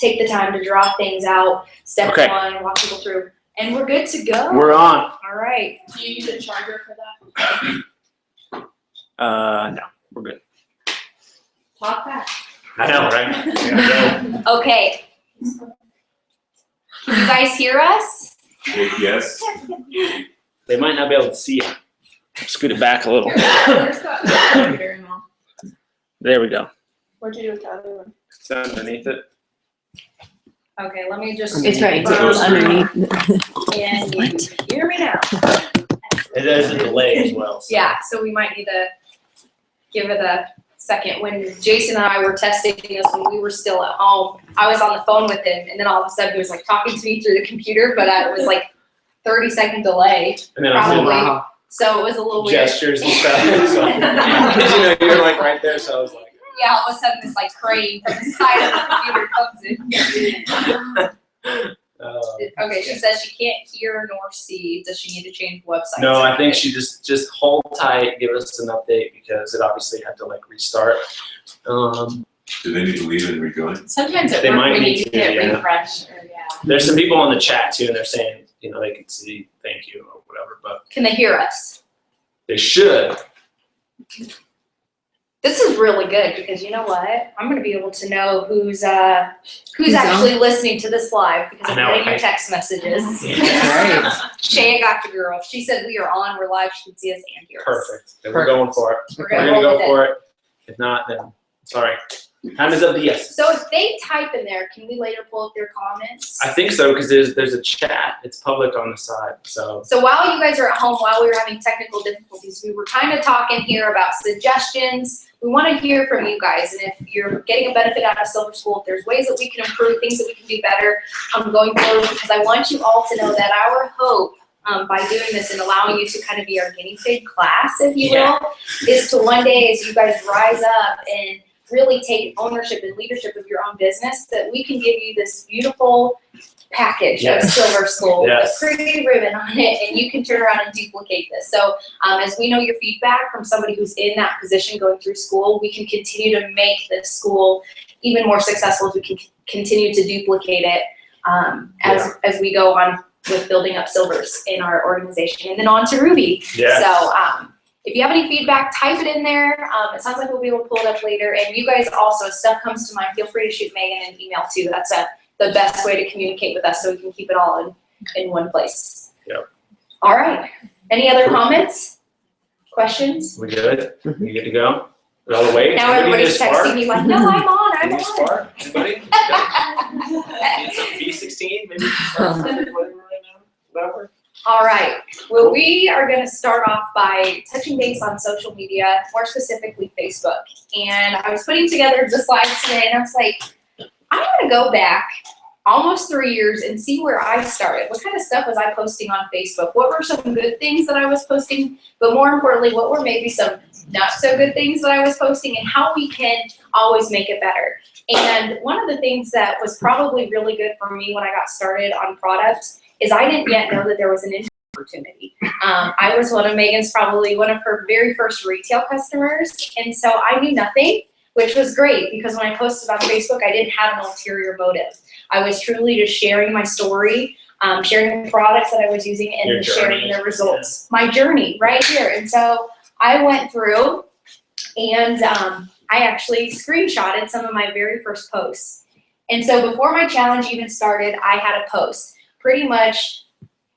take the time to draw things out, step Okay. one, walk people through, and we're good to go. We're on. All right. Do you need a charger for that? No, we're good. Talk back. I know, right? Okay. Can you guys hear us? Yes. They might not be able to see you. Scoot it back a little. Where's that computer in all? There we go. What'd you do with the other one? It's underneath it. Okay, let me just. It's right confirm. underneath. Can you hear me now? It has a delay as well. So. Yeah, so we might need to give it a second. When Jason and I were testing this when we were still at home, I was on the phone with him, and then all of a sudden he was like talking to me through the computer, but it was like 30-second delay, And then I was probably. doing So it was a little weird. gestures and stuff. So, because you're like right there, so I was like. Yeah, all of a sudden this like crane from the side of the computer comes in. Okay, she says she can't hear nor see. Does she need to change websites? No, I think she just hold tight, give us an update because it obviously had to like restart. Do they need to leave and rejoin? Sometimes it They works might when need you to, hit yeah. refresh or There's some people on the chat too, and they're saying, you know, they can see thank you or whatever, but Can they hear us? they should. This is really good because you know what? I'm gonna be able to know who's Who's actually listening to this live because I I'm know, getting your right? text messages. Yeah. Shea got the girl. She said we are on, we're live, she can see us and hear us. Perfect. Then we're going for it. We're We're gonna gonna roll go with for it. If not, then sorry. Time is of the essence. So if they type in there, can we later pull up their comments? I think so because there's a chat. It's public on the side. So So while you guys are at home, while we were having technical difficulties, we were kind of talking here about suggestions. We want to hear from you guys, and if you're getting a benefit out of Silver School, if there's ways that we can improve, things that we can do better going forward, because I want you all to know that our hope by doing this and allowing you to kind of be our guinea pig class, if you will, is to one day as you guys rise up and really take ownership and leadership of your own business, that we can give you this beautiful package of Silver School with a pretty ribbon on it, and you can turn around and duplicate this. So as we know your feedback from somebody who's in that position going through school, we can continue to make this school even more successful if we can continue to duplicate it as we go on with building up Silvers in our organization. And then on to Ruby. yeah. So if you have any feedback, type it in there. It sounds like we'll be able to pull it up later. And you guys also, if stuff comes to mind, feel free to shoot Megan an email too. That's the best way to communicate with us so we can keep it all in one place. Yep. All right. Any other comments? Questions? We good? You good to go? We all the way? Now Anybody everybody's need a spark? texting me like, no, I'm on, I'm Need a on. spark? Anybody? Need some P16? Maybe some flavor right now? Whatever. All right. Well, we are going to start off by touching base on social media, more specifically Facebook. And I was putting together the slides today, and I was like, I want to go back almost 3 years and see where I started. What kind of stuff was I posting on Facebook? What were some good things that I was posting? But more importantly, what were maybe some not so good things that I was posting, and how we can always make it better. And one of the things that was probably really good for me when I got started on product is I didn't yet know that there was an opportunity. I was probably one of her very first retail customers, and so I knew nothing, which was great because when I posted on Facebook, I didn't have an ulterior motive. I was truly just sharing my story, sharing the products that I was using, and sharing the results. My journey right here. And so I went through and I actually screenshotted some of my very first posts. And so before my challenge even started, I had a post pretty much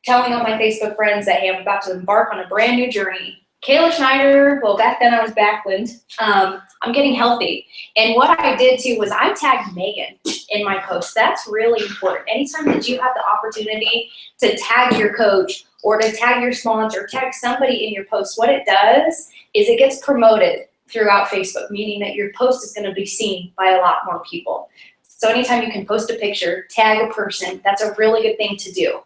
telling all my Facebook friends that, hey, I'm about to embark on a brand new journey. Kayla Schneider, well, back then I was Backlund. I'm getting healthy. And what I did too was I tagged Megan in my post. That's really important. Anytime that you have the opportunity to tag your coach or to tag your sponsor, tag somebody in your post, what it does is it gets promoted throughout Facebook, meaning that your post is going to be seen by a lot more people. So anytime you can post a picture, tag a person, that's a really good thing to do.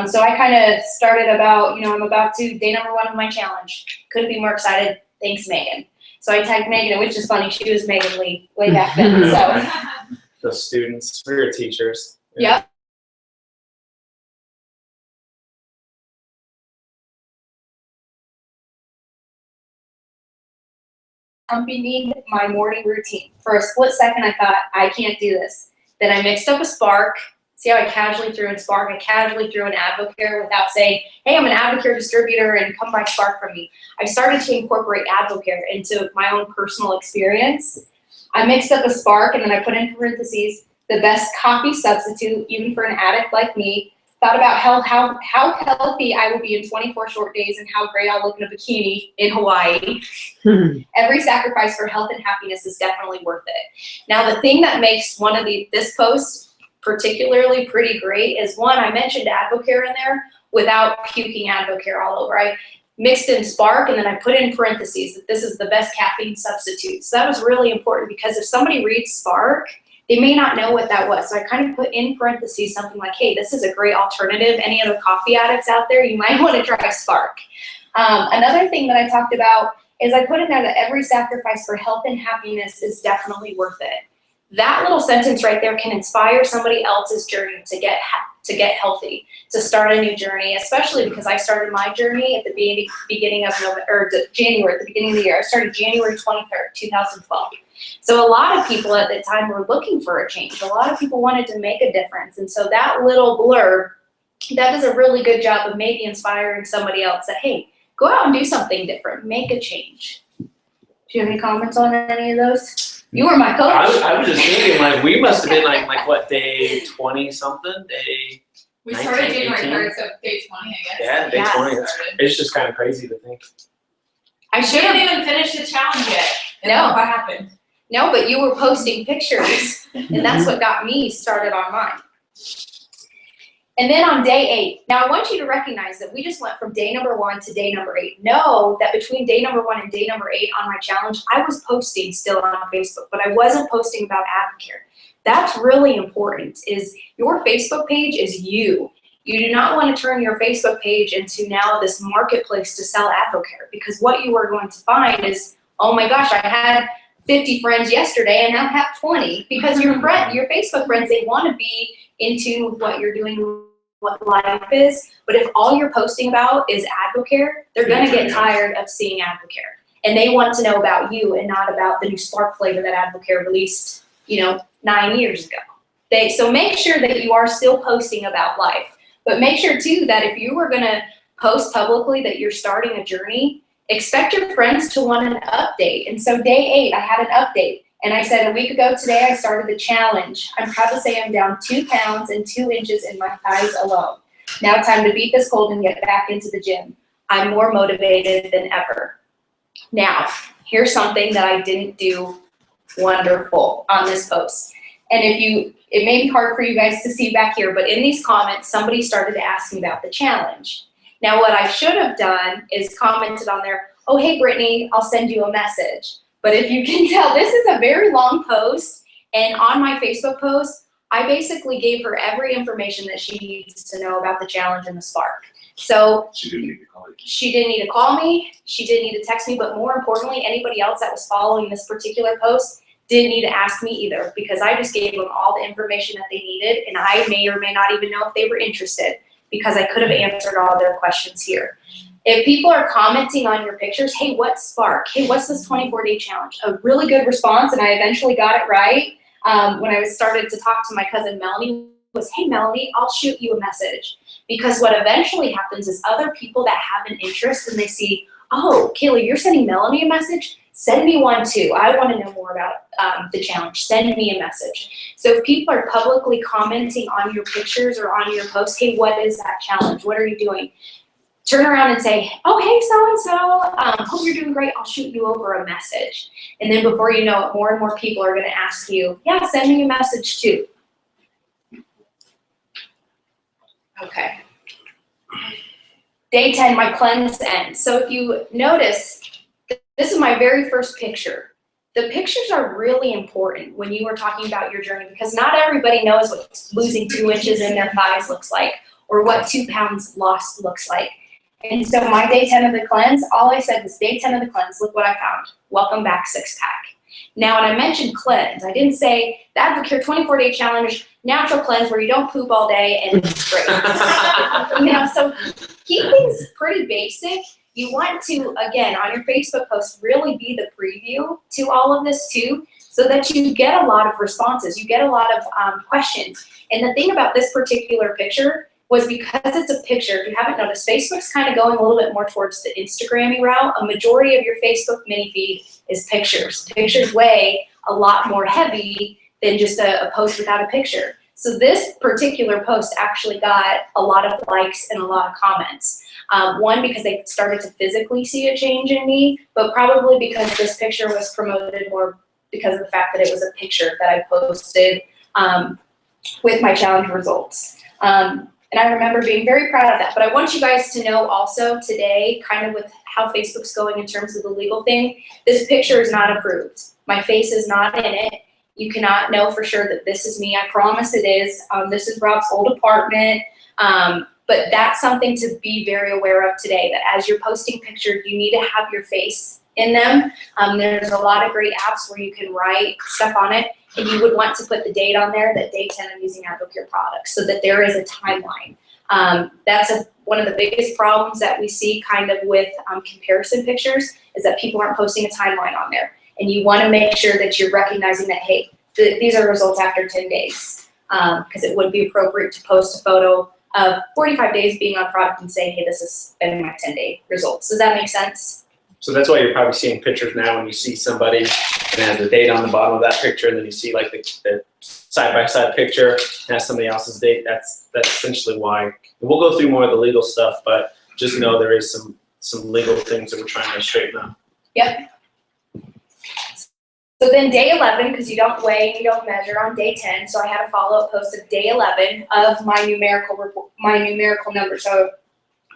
So I kind of started about, I'm about to day number 1 of my challenge. Couldn't be more excited. Thanks, Megan. So I tagged Megan, which is funny. She was Megan Lee way back then. So The students, we were teachers. yep. Accompanied my morning routine. For a split second, I thought, I can't do this. Then I mixed up a Spark. See how I casually threw in Spark? I casually threw in Advocare without saying, hey, I'm an Advocare distributor and come buy Spark from me. I started to incorporate Advocare into my own personal experience. I mixed up a Spark and then I put in parentheses, the best coffee substitute, even for an addict like me. Thought about how healthy I will be in 24 short days and how great I'll look in a bikini in Hawaii. Every sacrifice for health and happiness is definitely worth it. Now, the thing that makes this post particularly pretty great is, one, I mentioned Advocare in there without puking Advocare all over. I mixed in Spark and then I put in parentheses that this is the best caffeine substitute. So that was really important because if somebody reads Spark, they may not know what that was. So I kind of put in parentheses something like, hey, this is a great alternative. Any other coffee addicts out there, you might want to try Spark. Another thing that I talked about is I put in there that every sacrifice for health and happiness is definitely worth it. That little sentence right there can inspire somebody else's journey to get healthy, to start a new journey, especially because I started my journey at the beginning of November, or January, at the beginning of the year. I started January 23rd, 2012. So a lot of people at the time were looking for a change. A lot of people wanted to make a difference. And so that little blurb, that does a really good job of maybe inspiring somebody else that, hey, go out and do something different, make a change. Do you have any comments on any of those? You were my coach. I was just thinking, like, we must have been like what, day 20 something? We started 19, January 18? 3rd, so day 20, I guess. Yeah, day Yeah. 20. It's just kind of crazy to think. I We should didn't have, even finish the challenge yet. And No. look what happened. no, but you were posting pictures, and that's what got me started on mine. And then on day 8, now I want you to recognize that we just went from day number 1 to day number 8. Know that between day number 1 and day number 8 on my challenge, I was posting still on Facebook, but I wasn't posting about Advocare. That's really important, is your Facebook page is you. You do not want to turn your Facebook page into now this marketplace to sell Advocare, because what you are going to find is, oh my gosh, I had 50 friends yesterday and now have 20, because your Facebook friends, they want to be in tune with what you're doing, what life is. But if all you're posting about is Advocare, they're going to get tired of seeing Advocare. And they want to know about you and not about the new Spark flavor that Advocare released, 9 years ago. So make sure that you are still posting about life. But make sure too that if you were going to post publicly that you're starting a journey, expect your friends to want an update. And so day 8, I had an update. And I said, a week ago today, I started the challenge. I'm proud to say I'm down 2 pounds and 2 inches in my thighs alone. Now time to beat this cold and get back into the gym. I'm more motivated than ever. Now, here's something that I didn't do wonderful on this post. And it may be hard for you guys to see back here, but in these comments, somebody started to ask me about the challenge. Now, what I should have done is commented on there, oh, hey, Brittany, I'll send you a message. But if you can tell, this is a very long post, and on my Facebook post, I basically gave her every information that she needs to know about the challenge and the Spark. So She didn't need to call you. she didn't need to call me, she didn't need to text me, but more importantly, anybody else that was following this particular post didn't need to ask me either, because I just gave them all the information that they needed, and I may or may not even know if they were interested, because I could have answered all their questions here. If people are commenting on your pictures, hey, what's Spark? Hey, what's this 24-day challenge? A really good response, and I eventually got it right when I started to talk to my cousin Melanie, was, hey, Melanie, I'll shoot you a message. Because what eventually happens is other people that have an interest and they see, oh, Kaylee, you're sending Melanie a message? Send me one too. I want to know more about the challenge. Send me a message. So if people are publicly commenting on your pictures or on your posts, hey, what is that challenge? What are you doing? Turn around and say, oh, hey, so-and-so, hope you're doing great. I'll shoot you over a message. And then before you know it, more and more people are going to ask you, yeah, send me a message too. Okay. Day 10, my cleanse ends. So if you notice, this is my very first picture. The pictures are really important when you are talking about your journey, because not everybody knows what losing 2 inches in their thighs looks like, or what 2 pounds lost looks like. And so my day 10 of the cleanse, all I said was day 10 of the cleanse, look what I found. Welcome back, 6-pack. Now, when I mentioned cleanse, I didn't say the Advocare 24-day challenge, natural cleanse where you don't poop all day and it's great. So keep things pretty basic. You want to, again, on your Facebook post, really be the preview to all of this too. so that you get a lot of responses, you get a lot of questions. And the thing about this particular picture was because it's a picture, if you haven't noticed, Facebook's kind of going a little bit more towards the Instagram-y route. A majority of your Facebook mini feed is pictures. Pictures weigh a lot more heavy than just a post without a picture. So this particular post actually got a lot of likes and a lot of comments. One, because they started to physically see a change in me, but probably because this picture was promoted more because of the fact that it was a picture that I posted with my challenge results. And I remember being very proud of that. But I want you guys to know also today, kind of with how Facebook's going in terms of the legal thing, this picture is not approved. My face is not in it. You cannot know for sure that this is me. I promise it is. This is Rob's old apartment. But that's something to be very aware of today, that as you're posting pictures, you need to have your face in them. There's a lot of great apps where you can write stuff on it, and you would want to put the date on there, that day 10 I'm using AdvoCare products, so that there is a timeline. That's one of the biggest problems that we see kind of with comparison pictures, is that people aren't posting a timeline on there. And you want to make sure that you're recognizing that, hey, these are results after 10 days, because it would be appropriate to post a photo of 45 days being on product and say, hey, this has been my 10-day results. Does that make sense? So that's why you're probably seeing pictures now when you see somebody and it has the date on the bottom of that picture, and then you see like the side-by-side picture and has somebody else's date. That's essentially why. And we'll go through more of the legal stuff, but just know there is some legal things that we're trying to straighten out. Yep. So then day 11, because you don't weigh and you don't measure on day 10, so I had a follow-up post of day 11 of my numerical number. So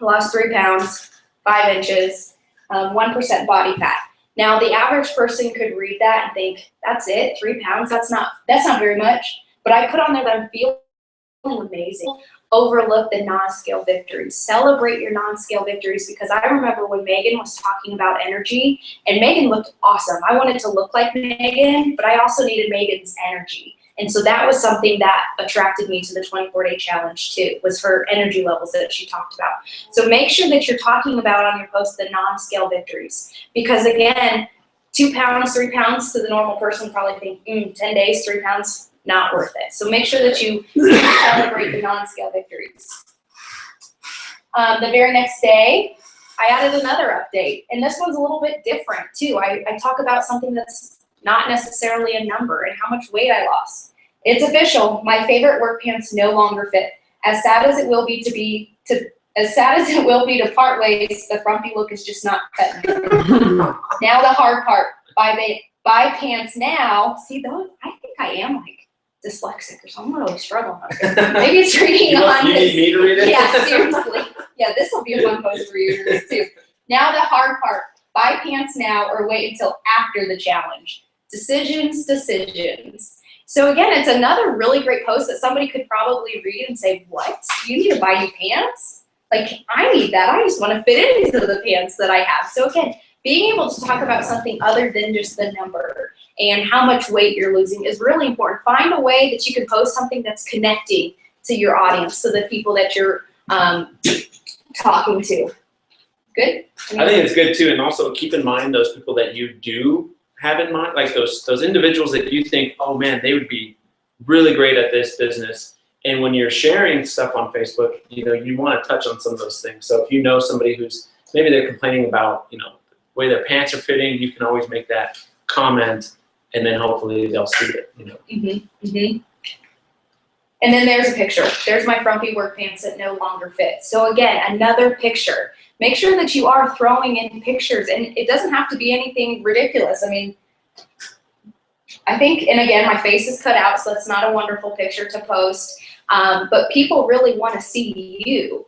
I lost 3 pounds, 5 inches, 1% body fat. Now the average person could read that and think, that's it, 3 pounds, that's not very much. But I put on there that I'm feeling amazing. Overlook the non-scale victories. Celebrate your non-scale victories, because I remember when Megan was talking about energy, and Megan looked awesome. I wanted to look like Megan, but I also needed Megan's energy. And so that was something that attracted me to the 24-day challenge too, was her energy levels that she talked about. So make sure that you're talking about on your post the non-scale victories, because again, 2 pounds, 3 pounds to the normal person probably think, 10 days, 3 pounds, not worth it. So make sure that you celebrate the non-scale victories. The very next day, I added another update, and this one's a little bit different too. I talk about something that's not necessarily a number and how much weight I lost. It's official. My favorite work pants no longer fit. As sad as it will be to part ways, the frumpy look is just not cutting it. Now the hard part. Buy pants now. See, though, I think I am like dyslexic or something. I'm really struggling up here. Maybe it's reading on You this. need me to read it? Yeah, seriously. Yeah, this will be a fun post for you to read too. Now the hard part. Buy pants now or wait until after the challenge. Decisions. So again, it's another really great post that somebody could probably read and say, what? You need to buy new pants? Like, I need that. I just want to fit into the pants that I have. So again, being able to talk about something other than just the number and how much weight you're losing is really important. Find a way that you can post something that's connecting to your audience, so the people that you're talking to. Good? I think it's good too, and also keep in mind those people that you do have in mind, like those individuals that you think, oh man, they would be really great at this business. And when you're sharing stuff on Facebook, you want to touch on some of those things. So if you know somebody who's maybe they're complaining about, the way their pants are fitting, you can always make that comment, and then hopefully they'll see it. And then there's a picture. There's my frumpy work pants that no longer fit. So again, another picture. Make sure that you are throwing in pictures, and it doesn't have to be anything ridiculous. I mean, I think, and again, my face is cut out, so it's not a wonderful picture to post, but people really want to see you.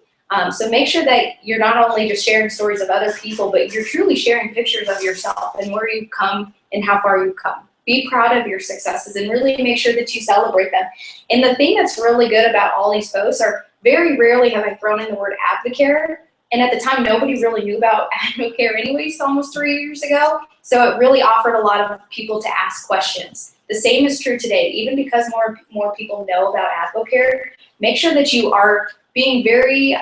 So make sure that you're not only just sharing stories of other people, but you're truly sharing pictures of yourself and where you've come and how far you've come. Be proud of your successes and really make sure that you celebrate them. And the thing that's really good about all these posts are very rarely have I thrown in the word AdvoCare. And at the time, nobody really knew about AdvoCare anyways, almost 3 years ago. So it really offered a lot of people to ask questions. The same is true today. Even because more people know about AdvoCare, make sure that you are being very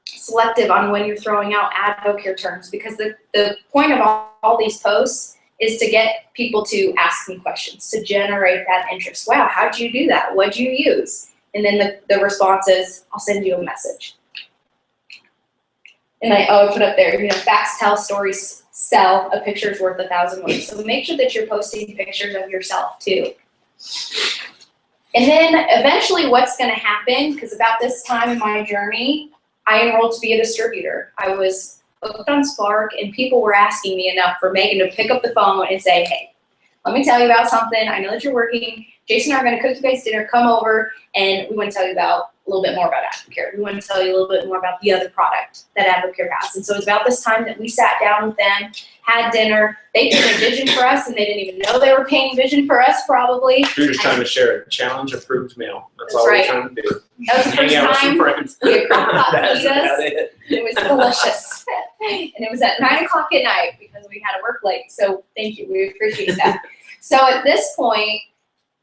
selective on when you're throwing out AdvoCare terms, because the point of all these posts is to get people to ask me questions, to generate that interest. Wow, how'd you do that? What'd you use? And then the response is, I'll send you a message. And I put up there, facts tell, stories sell, a picture's worth 1,000 words. So make sure that you're posting pictures of yourself too. And then eventually what's gonna happen, because about this time in my journey, I enrolled to be a distributor. I was hooked on Spark, and people were asking me enough for Megan to pick up the phone and say, hey, let me tell you about something. I know that you're working. Jason and I are gonna cook you guys dinner, come over, and we wanna tell you about a little bit more about Advocare. We want to tell you a little bit more about the other product that Advocare has. And so it was about this time that we sat down with them, had dinner. They painted vision for us, and they didn't even know they were painting vision for us, probably. We were just trying to share a challenge-approved meal. That's That's all right. we're trying to do. That was the Hang first out with some time friends. we had crock pot That's fajitas. about it. It was delicious. And it was at 9 o'clock at night because we had to work late. So thank you. We appreciate that. So at this point,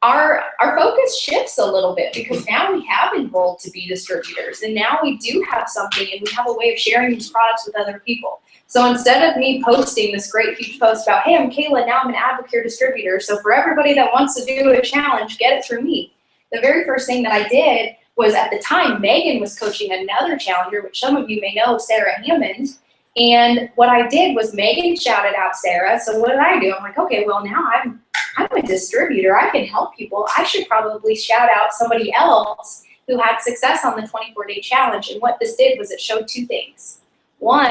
our focus shifts a little bit because now we have enrolled to be distributors, and now we do have something, and we have a way of sharing these products with other people. So instead of me posting this great huge post about, hey, I'm Kayla, now I'm an Advocare distributor, so for everybody that wants to do a challenge, get it through me. The very first thing that I did was, at the time, Megan was coaching another challenger, which some of you may know, Sarah Hammond. And what I did was Megan shouted out Sarah. So what did I do? I'm like, okay, well, now I'm a distributor. I can help people. I should probably shout out somebody else who had success on the 24-day challenge. And what this did was it showed two things. One,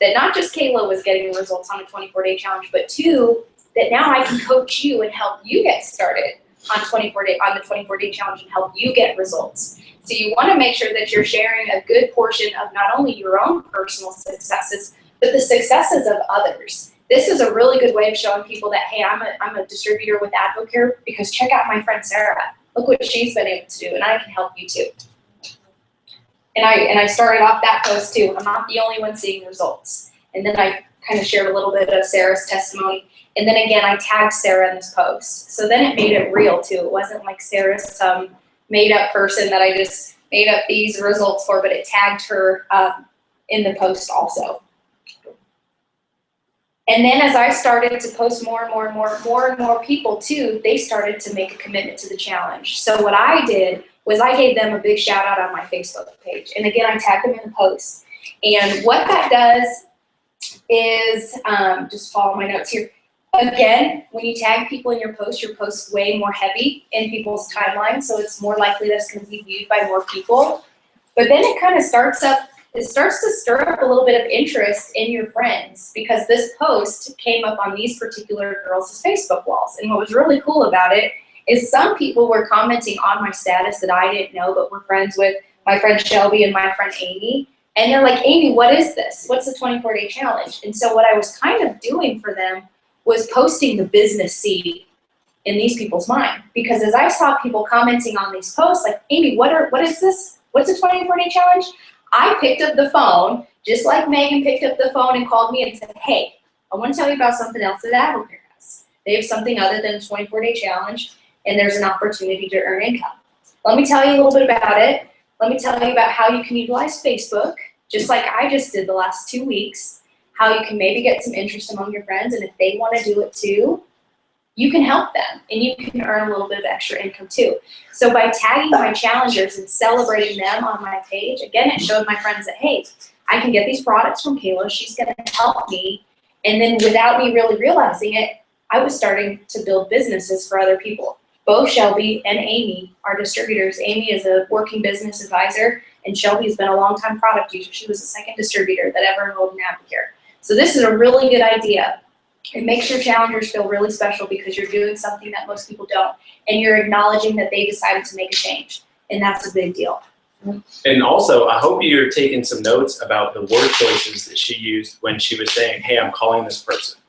that not just Kayla was getting results on a 24-day challenge, but two, that now I can coach you and help you get started on the 24-day challenge and help you get results. So you want to make sure that you're sharing a good portion of not only your own personal successes, but the successes of others. This is a really good way of showing people that, hey, I'm a distributor with Advocare, because check out my friend Sarah. Look what she's been able to do, and I can help you too. And I started off that post too. I'm not the only one seeing results. And then I kind of shared a little bit of Sarah's testimony. And then again, I tagged Sarah in this post. So then it made it real too. It wasn't like Sarah's some made up person that I just made up these results for, but it tagged her in the post also. And then as I started to post more and more people too, they started to make a commitment to the challenge. So what I did was I gave them a big shout out on my Facebook page. And again, I tagged them in the post. And what that does is, just follow my notes here. Again, when you tag people in your post's way more heavy in people's timelines, so it's more likely that it's going to be viewed by more people. But then it kind of starts to stir up a little bit of interest in your friends, because this post came up on these particular girls' Facebook walls. And what was really cool about it is some people were commenting on my status that I didn't know, but were friends with my friend Shelby and my friend Amy. And they're like, Amy, what is this? What's the 24-day challenge? And so what I was kind of doing for them was posting the business seed in these people's mind. Because as I saw people commenting on these posts, like, Amy, what is this? What's a 24-day challenge? I picked up the phone, just like Megan picked up the phone and called me and said, hey, I want to tell you about something else that Advocare has. They have something other than the 24-day challenge, and there's an opportunity to earn income. Let me tell you a little bit about it. Let me tell you about how you can utilize Facebook, just like I just did the last 2 weeks, how you can maybe get some interest among your friends, and if they want to do it too, you can help them, and you can earn a little bit of extra income too. So by tagging my challengers and celebrating them on my page, again, it showed my friends that, hey, I can get these products from Kayla, she's gonna help me, and then without me really realizing it, I was starting to build businesses for other people. Both Shelby and Amy are distributors. Amy is a working business advisor, and Shelby's been a long-time product user. She was the second distributor that ever enrolled in Advocare. So this is a really good idea. It makes your challengers feel really special because you're doing something that most people don't, and you're acknowledging that they decided to make a change, and that's a big deal. And also, I hope you're taking some notes about the word choices that she used when she was saying, hey, I'm calling this person.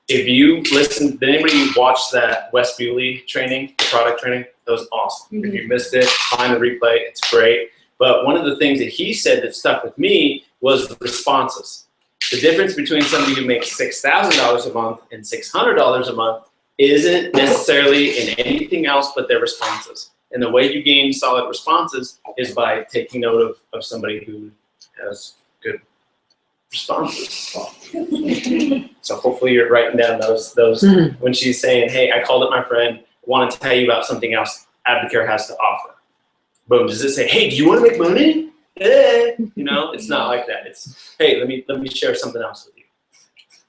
If you listen, did anybody watch that Wes Bewley training, the product training? That was awesome. Mm-hmm. If you missed it, find the replay, it's great. But one of the things that he said that stuck with me was responses. The difference between somebody who makes $6,000 a month and $600 a month isn't necessarily in anything else but their responses. And the way you gain solid responses is by taking note of somebody who has good responses. So hopefully you're writing down those when she's saying, hey, I called up my friend, want to tell you about something else Advocare has to offer. Boom, does it say, hey, do you want to make money? You know, it's not like that. It's, hey, let me share something else with you.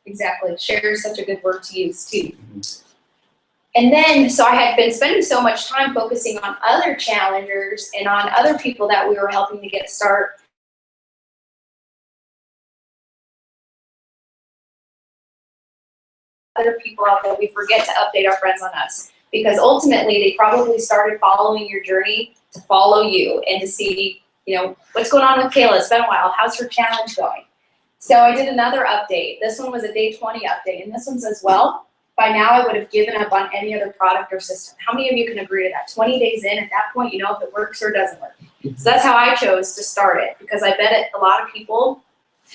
Exactly. Share is such a good word to use too. And then, so I had been spending so much time focusing on other challengers and on other people that we were helping to get started. Other people out there, we forget to update our friends on us, because ultimately they probably started following your journey to follow you and to see, you know, what's going on with Kayla. It's been a while. How's her challenge going? So I did another update. This one was a day 20 update, and this one says, well, by now I would have given up on any other product or system. How many of you can agree to that? 20 days in, at that point, you know if it works or doesn't work. So that's how I chose to start it, because I bet a lot of people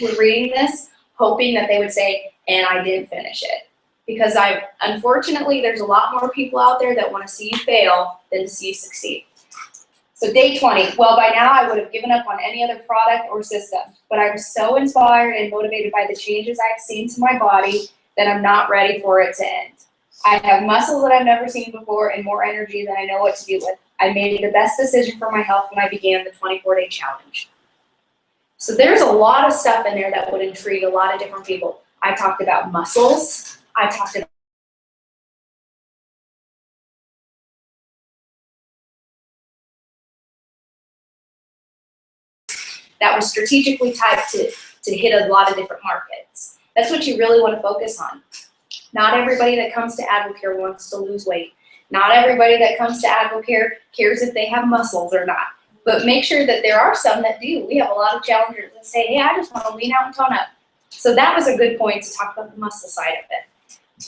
were reading this hoping that they would say, and I didn't finish it. Because unfortunately, there's a lot more people out there that want to see you fail than to see you succeed. So day 20, well, by now I would have given up on any other product or system, but I was so inspired and motivated by the changes I've seen to my body that I'm not ready for it to end. I have muscles that I've never seen before and more energy than I know what to do with. I made the best decision for my health when I began the 24-day challenge. So there's a lot of stuff in there that would intrigue a lot of different people. I talked about muscles. I talked about that was strategically tied to hit a lot of different markets. That's what you really want to focus on. Not everybody that comes to Advocare wants to lose weight. Not everybody that comes to Advocare cares if they have muscles or not. But make sure that there are some that do. We have a lot of challengers that say, hey, I just want to lean out and tone up. So that was a good point to talk about the muscle side of it.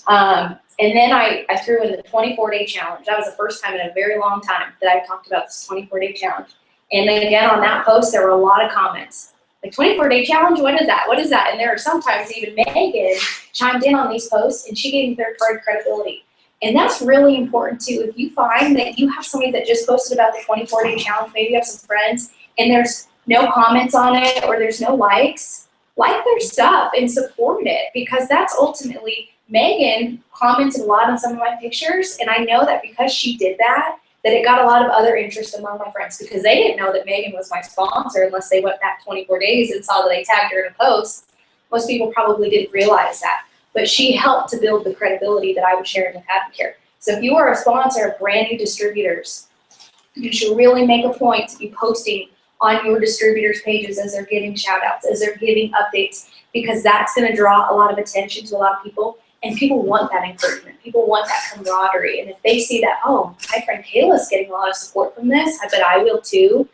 And then I threw in the 24-day challenge. That was the first time in a very long time that I've talked about this 24-day challenge. And then again, on that post, there were a lot of comments. Like, 24-day challenge, what is that? What is that? And there are sometimes even Megan chimed in on these posts, and she gave me third-party credibility. And that's really important too. If you find that you have somebody that just posted about the 24-day challenge, maybe you have some friends, and there's no comments on it or there's no likes, like their stuff and support it, because that's ultimately, Megan commented a lot on some of my pictures, and I know that because she did that it got a lot of other interest among my friends, because they didn't know that Megan was my sponsor unless they went back 24 days and saw that I tagged her in a post. Most people probably didn't realize that, but she helped to build the credibility that I was sharing with Advocare. So if you are a sponsor of brand new distributors, you should really make a point to be posting on your distributors' pages as they're giving shout outs, as they're giving updates, because that's going to draw a lot of attention to a lot of people. And people want that encouragement. People want that camaraderie. And if they see that, oh, my friend Kayla's getting a lot of support from this, I bet I will too.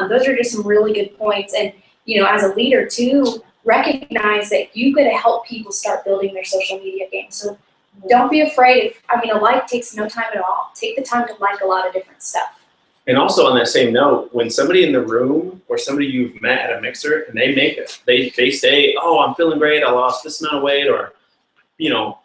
Those are just some really good points. And, you know, as a leader too, recognize that you got to help people start building their social media game. So don't be afraid. I mean, a like takes no time at all. Take the time to like a lot of different stuff. And also on that same note, when somebody in the room or somebody you've met at a mixer and they make it, they say, oh, I'm feeling great, I lost this amount of weight, or you know,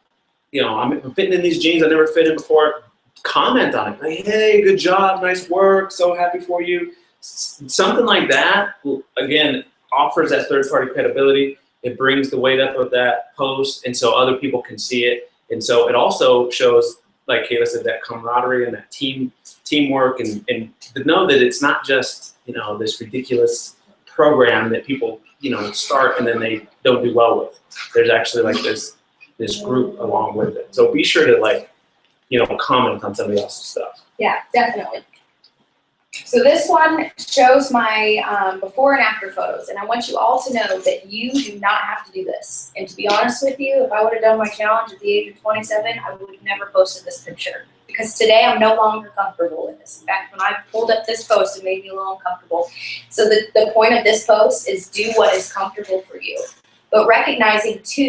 I'm fitting in these jeans I never fit in before. Comment on it. Like, hey, good job, nice work, so happy for you. Something like that, again, offers that third-party credibility. It brings the weight up of that post, and so other people can see it. And so it also shows, like Kayla said, that camaraderie and that teamwork, and to know that it's not just, you know, this ridiculous program that people, you know, start and then they don't do well with. There's actually like this group along with it. So be sure to, like, you know, comment on somebody else's stuff. Yeah, definitely. So this one shows my before and after photos, and I want you all to know that you do not have to do this. And to be honest with you, if I would have done my challenge at the age of 27, I would have never posted this picture, because today I'm no longer comfortable with this. In fact, when I pulled up this post, it made me a little uncomfortable. So the point of this post is do what is comfortable for you, but recognizing too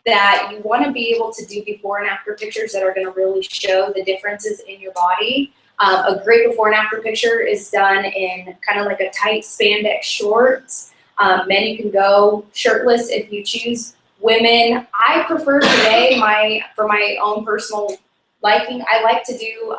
that you want to be able to do before and after pictures that are going to really show the differences in your body. A great before and after picture is done in kind of like a tight spandex shorts. Men, you can go shirtless if you choose. Women, I prefer today, for my own personal liking, I like to do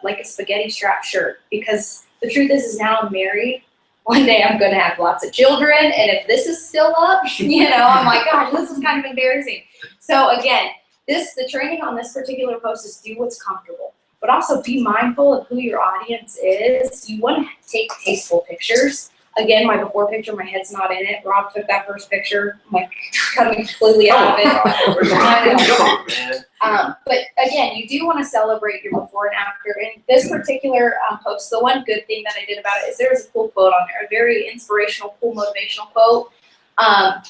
like a spaghetti strap shirt, because the truth is now I'm married. one day I'm gonna have lots of children, and if this is still up, I'm like, gosh, this is kind of embarrassing. So again, the training on this particular post is do what's comfortable, but also be mindful of who your audience is. You want to take tasteful pictures. Again, my before picture, my head's not in it. Rob took that first picture, I'm like coming completely out of it. Come on, man. But again, you do want to celebrate your before and after. And this particular post, the one good thing that I did about it is there was a cool quote on there, a very inspirational, cool, motivational quote.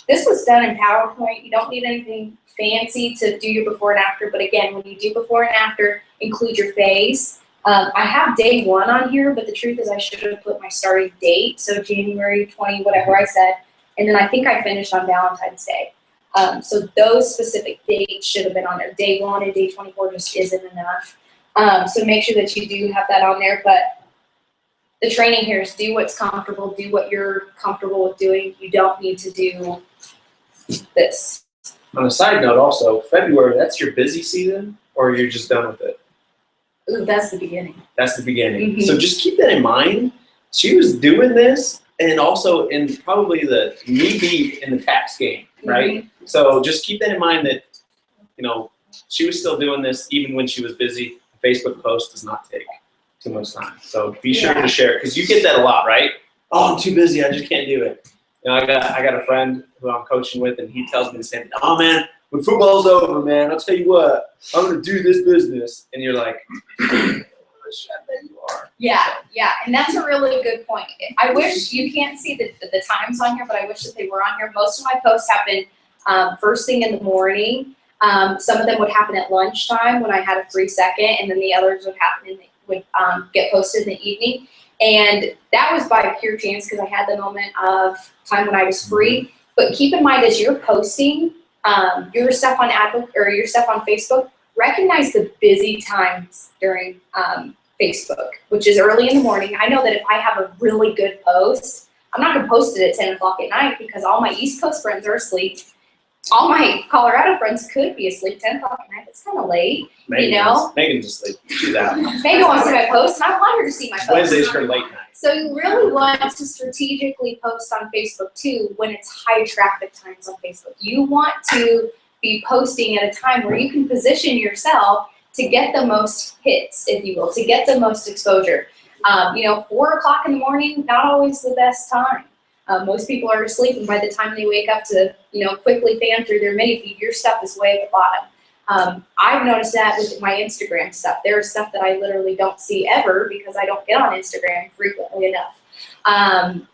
This was done in PowerPoint. You don't need anything fancy to do your before and after. But again, when you do before and after, include your face. I have day 1 on here, but the truth is I should have put my starting date, so January 20, whatever I said. And then I think I finished on Valentine's Day. So those specific dates should have been on there. Day 1 and day 24 just isn't enough. So make sure that you do have that on there. But the training here is do what's comfortable, do what you're comfortable with doing. You don't need to do this. On a side note also, February, that's your busy season, or you're just done with it? Ooh, that's the beginning. That's the beginning. Mhm. So just keep that in mind. She was doing this, and also in probably the knee deep in the tax game, right? So just keep that in mind that, she was still doing this even when she was busy. A Facebook post does not take too much time. So be sure to share it, because you get that a lot, right? Oh, I'm too busy, I just can't do it. I got a friend who I'm coaching with, and he tells me the same thing. Oh man, when football's over, man, I'll tell you what, I'm gonna do this business. And you're like, I bet you are. Yeah, and that's a really good point. I wish you can't see the times on here, but I wish that they were on here. Most of my posts happen first thing in the morning. Some of them would happen at lunchtime when I had a free second, and then the others would happen would get posted in the evening. And that was by pure chance because I had the moment of time when I was free. But keep in mind, as you're posting your stuff on your stuff on Facebook, recognize the busy times during Facebook, which is early in the morning. I know that if I have a really good post, I'm not going to post it at 10 o'clock at night because all my East Coast friends are asleep. All my Colorado friends could be asleep 10 o'clock at night. It's kind of late, Megan's asleep. She's out. Megan wants to see my post, and I want her to see my post. Wednesday's her late night. So you really want to strategically post on Facebook too when it's high traffic times on Facebook. You want to be posting at a time where you can position yourself to get the most hits, if you will, to get the most exposure. 4 o'clock in the morning, not always the best time. Most people are asleep, and by the time they wake up to, quickly fan through their mini feed, your stuff is way at the bottom. I've noticed that with my Instagram stuff. There's stuff that I literally don't see ever because I don't get on Instagram frequently enough.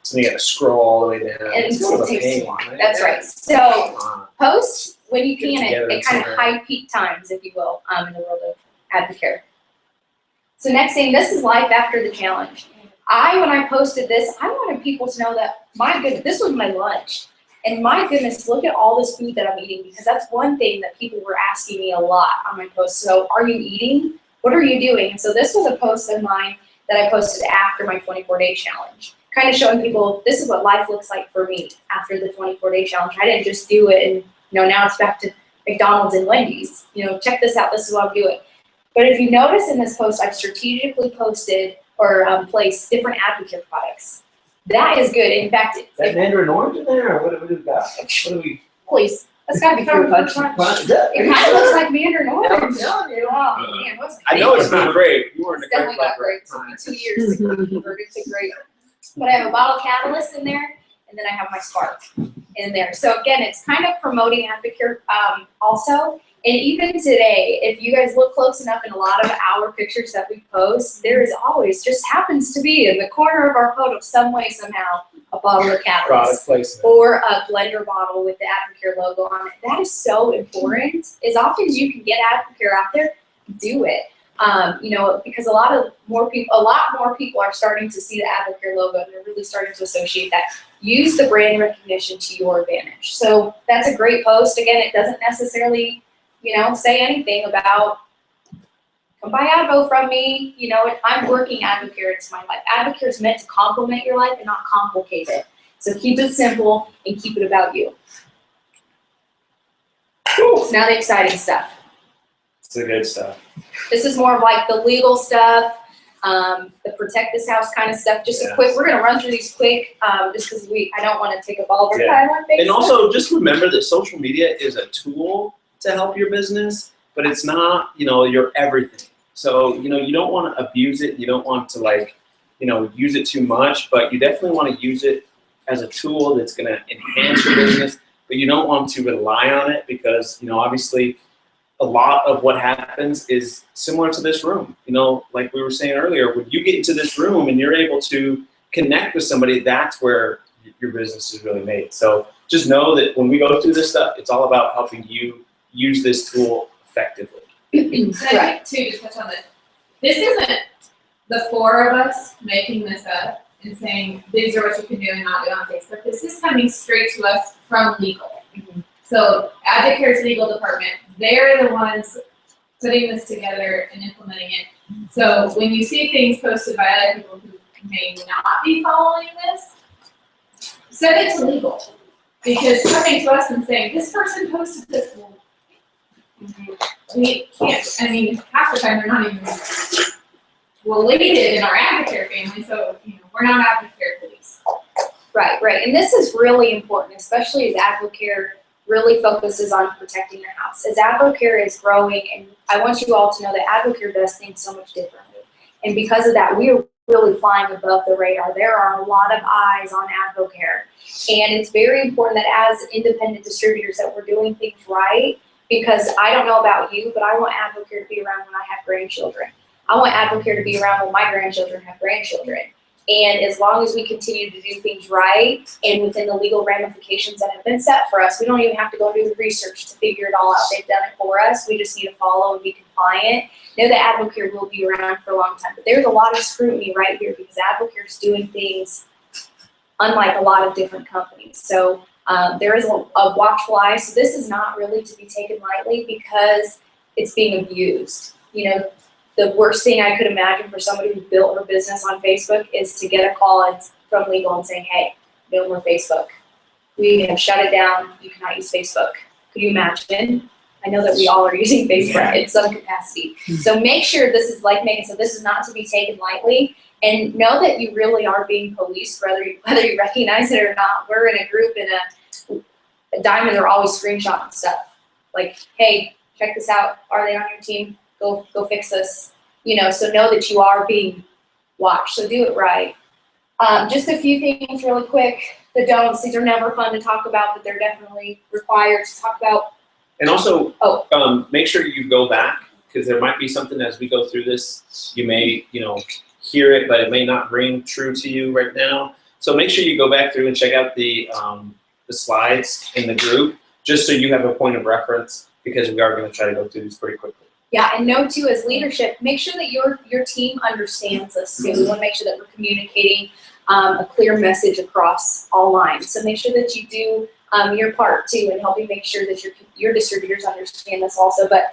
So you got to scroll all the way down. And It's sort of a it takes- pain one, right? That's right. So Come post when you Get can together at kind of somewhere. high peak times, if you will, in the world of Advocare. So next thing, this is life after the challenge. When I posted this, I wanted people to know that, my goodness, this was my lunch. And my goodness, look at all this food that I'm eating, because that's one thing that people were asking me a lot on my post. So are you eating? What are you doing? And so this was a post of mine that I posted after my 24-day challenge, kind of showing people this is what life looks like for me after the 24-day challenge. I didn't just do it and now it's back to McDonald's and Wendy's. Check this out. This is what I'm doing. But if you notice in this post, I've strategically posted or placed different Advocare products. That is good. In fact, Is that Mandarin orange in there, or what do we got? What do we? please, that's got to be fruit punch. Is that? It kind of looks like Mandarin I'm orange. telling you. Oh, man, what's I know it's not great. You weren't a It's definitely great not great. It's lover. been 2 years to convert it to great. But I have a bottle catalyst in there, and then I have my Spark in there. So again, it's kind of promoting Advocare also. And even today, if you guys look close enough in a lot of our pictures that we post, there is always, just happens to be in the corner of our photo, some way, somehow, a bottle of catalyst. Product placement. Or a blender bottle with the Advocare logo on it. That is so important. As often as you can get Advocare out there, do it. Because a lot more people are starting to see the Advocare logo, and they're really starting to associate that. Use the brand recognition to your advantage. So that's a great post. Again, it doesn't necessarily, say anything about come buy Advo from me. I'm working Advocare into my life. Advocare is meant to complement your life and not complicate it. So keep it simple and keep it about you. So now the exciting stuff. It's the good stuff. This is more of like the legal stuff. the protect this house kind of stuff. Just a Yeah. quick, we're gonna run through these quick, just because I don't want to take up all of our Yeah. time on Facebook. And also, just remember that social media is a tool to help your business, but it's not, your everything. So, you don't want to abuse it. You don't want to use it too much, but you definitely want to use it as a tool that's going to enhance your business, but you don't want to rely on it because, obviously a lot of what happens is similar to this room. Like we were saying earlier, when you get into this room and you're able to connect with somebody, that's where your business is really made. So just know that when we go through this stuff, it's all about helping you use this tool effectively. And I think too, to touch on this isn't the four of us making this up and saying, these are what you can do and not do on Facebook. This is coming straight to us from legal. So Advocare's legal department, they're the ones putting this together and implementing it. So when you see things posted by other people who may not be following this, send it to legal. Because coming to us and saying, this person posted this, well, we can't, half the time they're not even related in our Advocare family, so, we're not Advocare police. Right. And this is really important, especially as Advocare really focuses on protecting the house. As Advocare is growing, and I want you all to know that Advocare does things so much differently. And because of that, we are really flying above the radar. There are a lot of eyes on Advocare. And it's very important that as independent distributors that we're doing things right, because I don't know about you, but I want Advocare to be around when I have grandchildren. I want Advocare to be around when my grandchildren have grandchildren. And as long as we continue to do things right and within the legal ramifications that have been set for us, we don't even have to go do the research to figure it all out. They've done it for us. We just need to follow and be compliant. Know that Advocare will be around for a long time. But there's a lot of scrutiny right here because Advocare is doing things unlike a lot of different companies. So there is a watchful eye. So this is not really to be taken lightly because it's being abused. The worst thing I could imagine for somebody who built her business on Facebook is to get a call from legal and saying, hey, no more Facebook. We have shut it down. You cannot use Facebook. Could you imagine? I know that we all are using Facebook in some capacity. So make sure this is, like Megan said, this is not to be taken lightly. And know that you really are being policed, whether you recognize it or not. We're in a group in a Diamond, they're always screenshotting stuff. Like, hey, check this out. Are they on your team? Go fix this. So know that you are being watched. So do it right. Just a few things really quick. The don'ts, these are never fun to talk about, but they're definitely required to talk about. And also, make sure you go back because there might be something as we go through this. You may, hear it, but it may not ring true to you right now. So make sure you go back through and check out the slides in the group, just so you have a point of reference, because we are going to try to go through these pretty quickly. Yeah, and know too, as leadership, make sure that your team understands this too. We want to make sure that we're communicating a clear message across all lines. So make sure that you do your part too in helping make sure that your distributors understand this also. But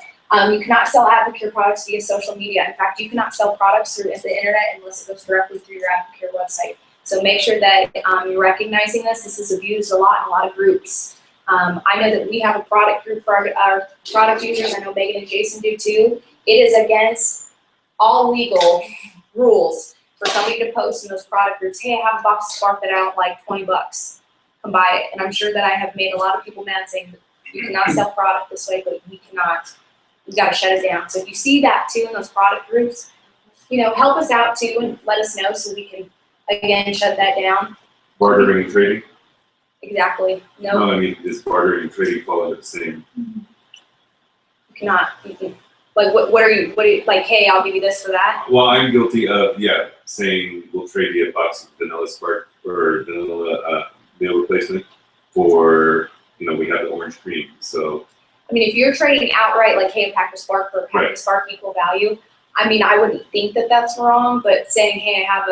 you cannot sell Advocare products via social media. In fact, you cannot sell products through the internet unless it goes directly through your Advocare website. So make sure that you're recognizing this. This is abused a lot in a lot of groups. I know that we have a product group for our product users. I know Megan and Jason do too. It is against all legal rules for somebody to post in those product groups, hey, I have a box of Spark that I don't like, $20. Come buy it. And I'm sure that I have made a lot of people mad saying that you cannot sell product this way, but we cannot. We got to shut it down. So if you see that too in those product groups, help us out too and let us know so we can, again, shut that down. Bartering and trading? Exactly. No, No, I mean, is bartering and trading fall under the same? you cannot. Like, what are you, like, hey, I'll give you this for that? Well, I'm guilty of, saying we'll trade you a box of vanilla Spark or vanilla meal replacement for, we have the orange cream, so. I mean, if you're trading outright, like, hey, a pack of Spark for a pack of Spark equal value, I mean, I wouldn't think that that's wrong, but saying, hey, I have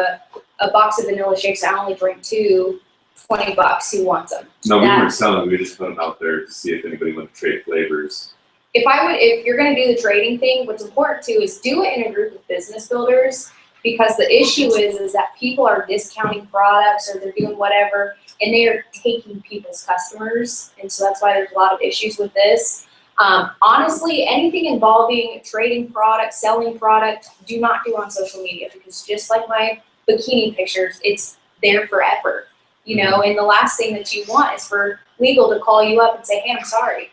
a box of vanilla shakes, I only drink two, $20, who wants them? No, we weren't selling, we just put them out there to see if anybody wanted to trade flavors. If you're gonna do the trading thing, what's important too is do it in a group of business builders, because the issue is that people are discounting products or they're doing whatever, and they are taking people's customers, and so that's why there's a lot of issues with this. Honestly, anything involving trading product, selling product, do not do on social media, because just like my bikini pictures, it's there forever. You know, and the last thing that you want is for legal to call you up and say, hey, I'm sorry,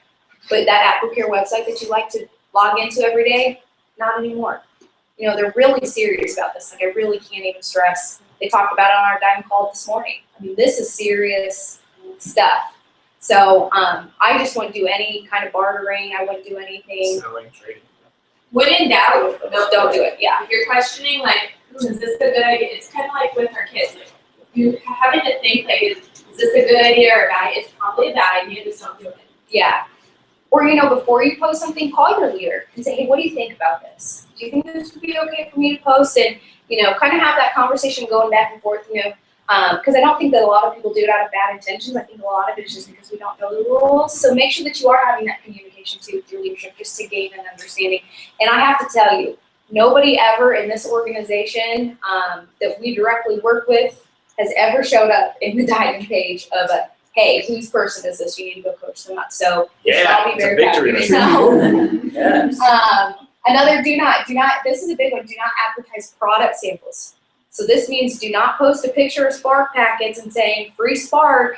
but that AppleCare website that you like to log into every day, not anymore. You know, they're really serious about this. Like, I really can't even stress. They talked about it on our Diamond Call this morning. I mean, this is serious stuff. So I just wouldn't do any kind of bartering. I wouldn't do anything. Selling, trading. When in doubt, Don't do it. Yeah. If you're questioning, like, is this a good idea? It's kind of like with our kids. Like, you having to think, like, is this a good idea or a bad idea? It's probably a bad idea. Just don't do it. Yeah. Or, you know, before you post something, call your leader and say, hey, what do you think about this? Do you think this would be okay for me to post? And, you know, kind of have that conversation going back and forth, you know, because I don't think that a lot of people do it out of bad intentions. I think a lot of it is just because we don't know the rules. So make sure that you are having that communication too with your leadership, just to gain an understanding. And I have to tell you, nobody ever in this organization that we directly work with has ever showed up in the Diamond page of a, hey, whose person is this? You need to go coach them up. So Yeah, I'll be it's a very proud of victory. yourself. Yes. Another do not, this is a big one, do not advertise product samples. So this means do not post a picture of Spark packets and saying, free Spark,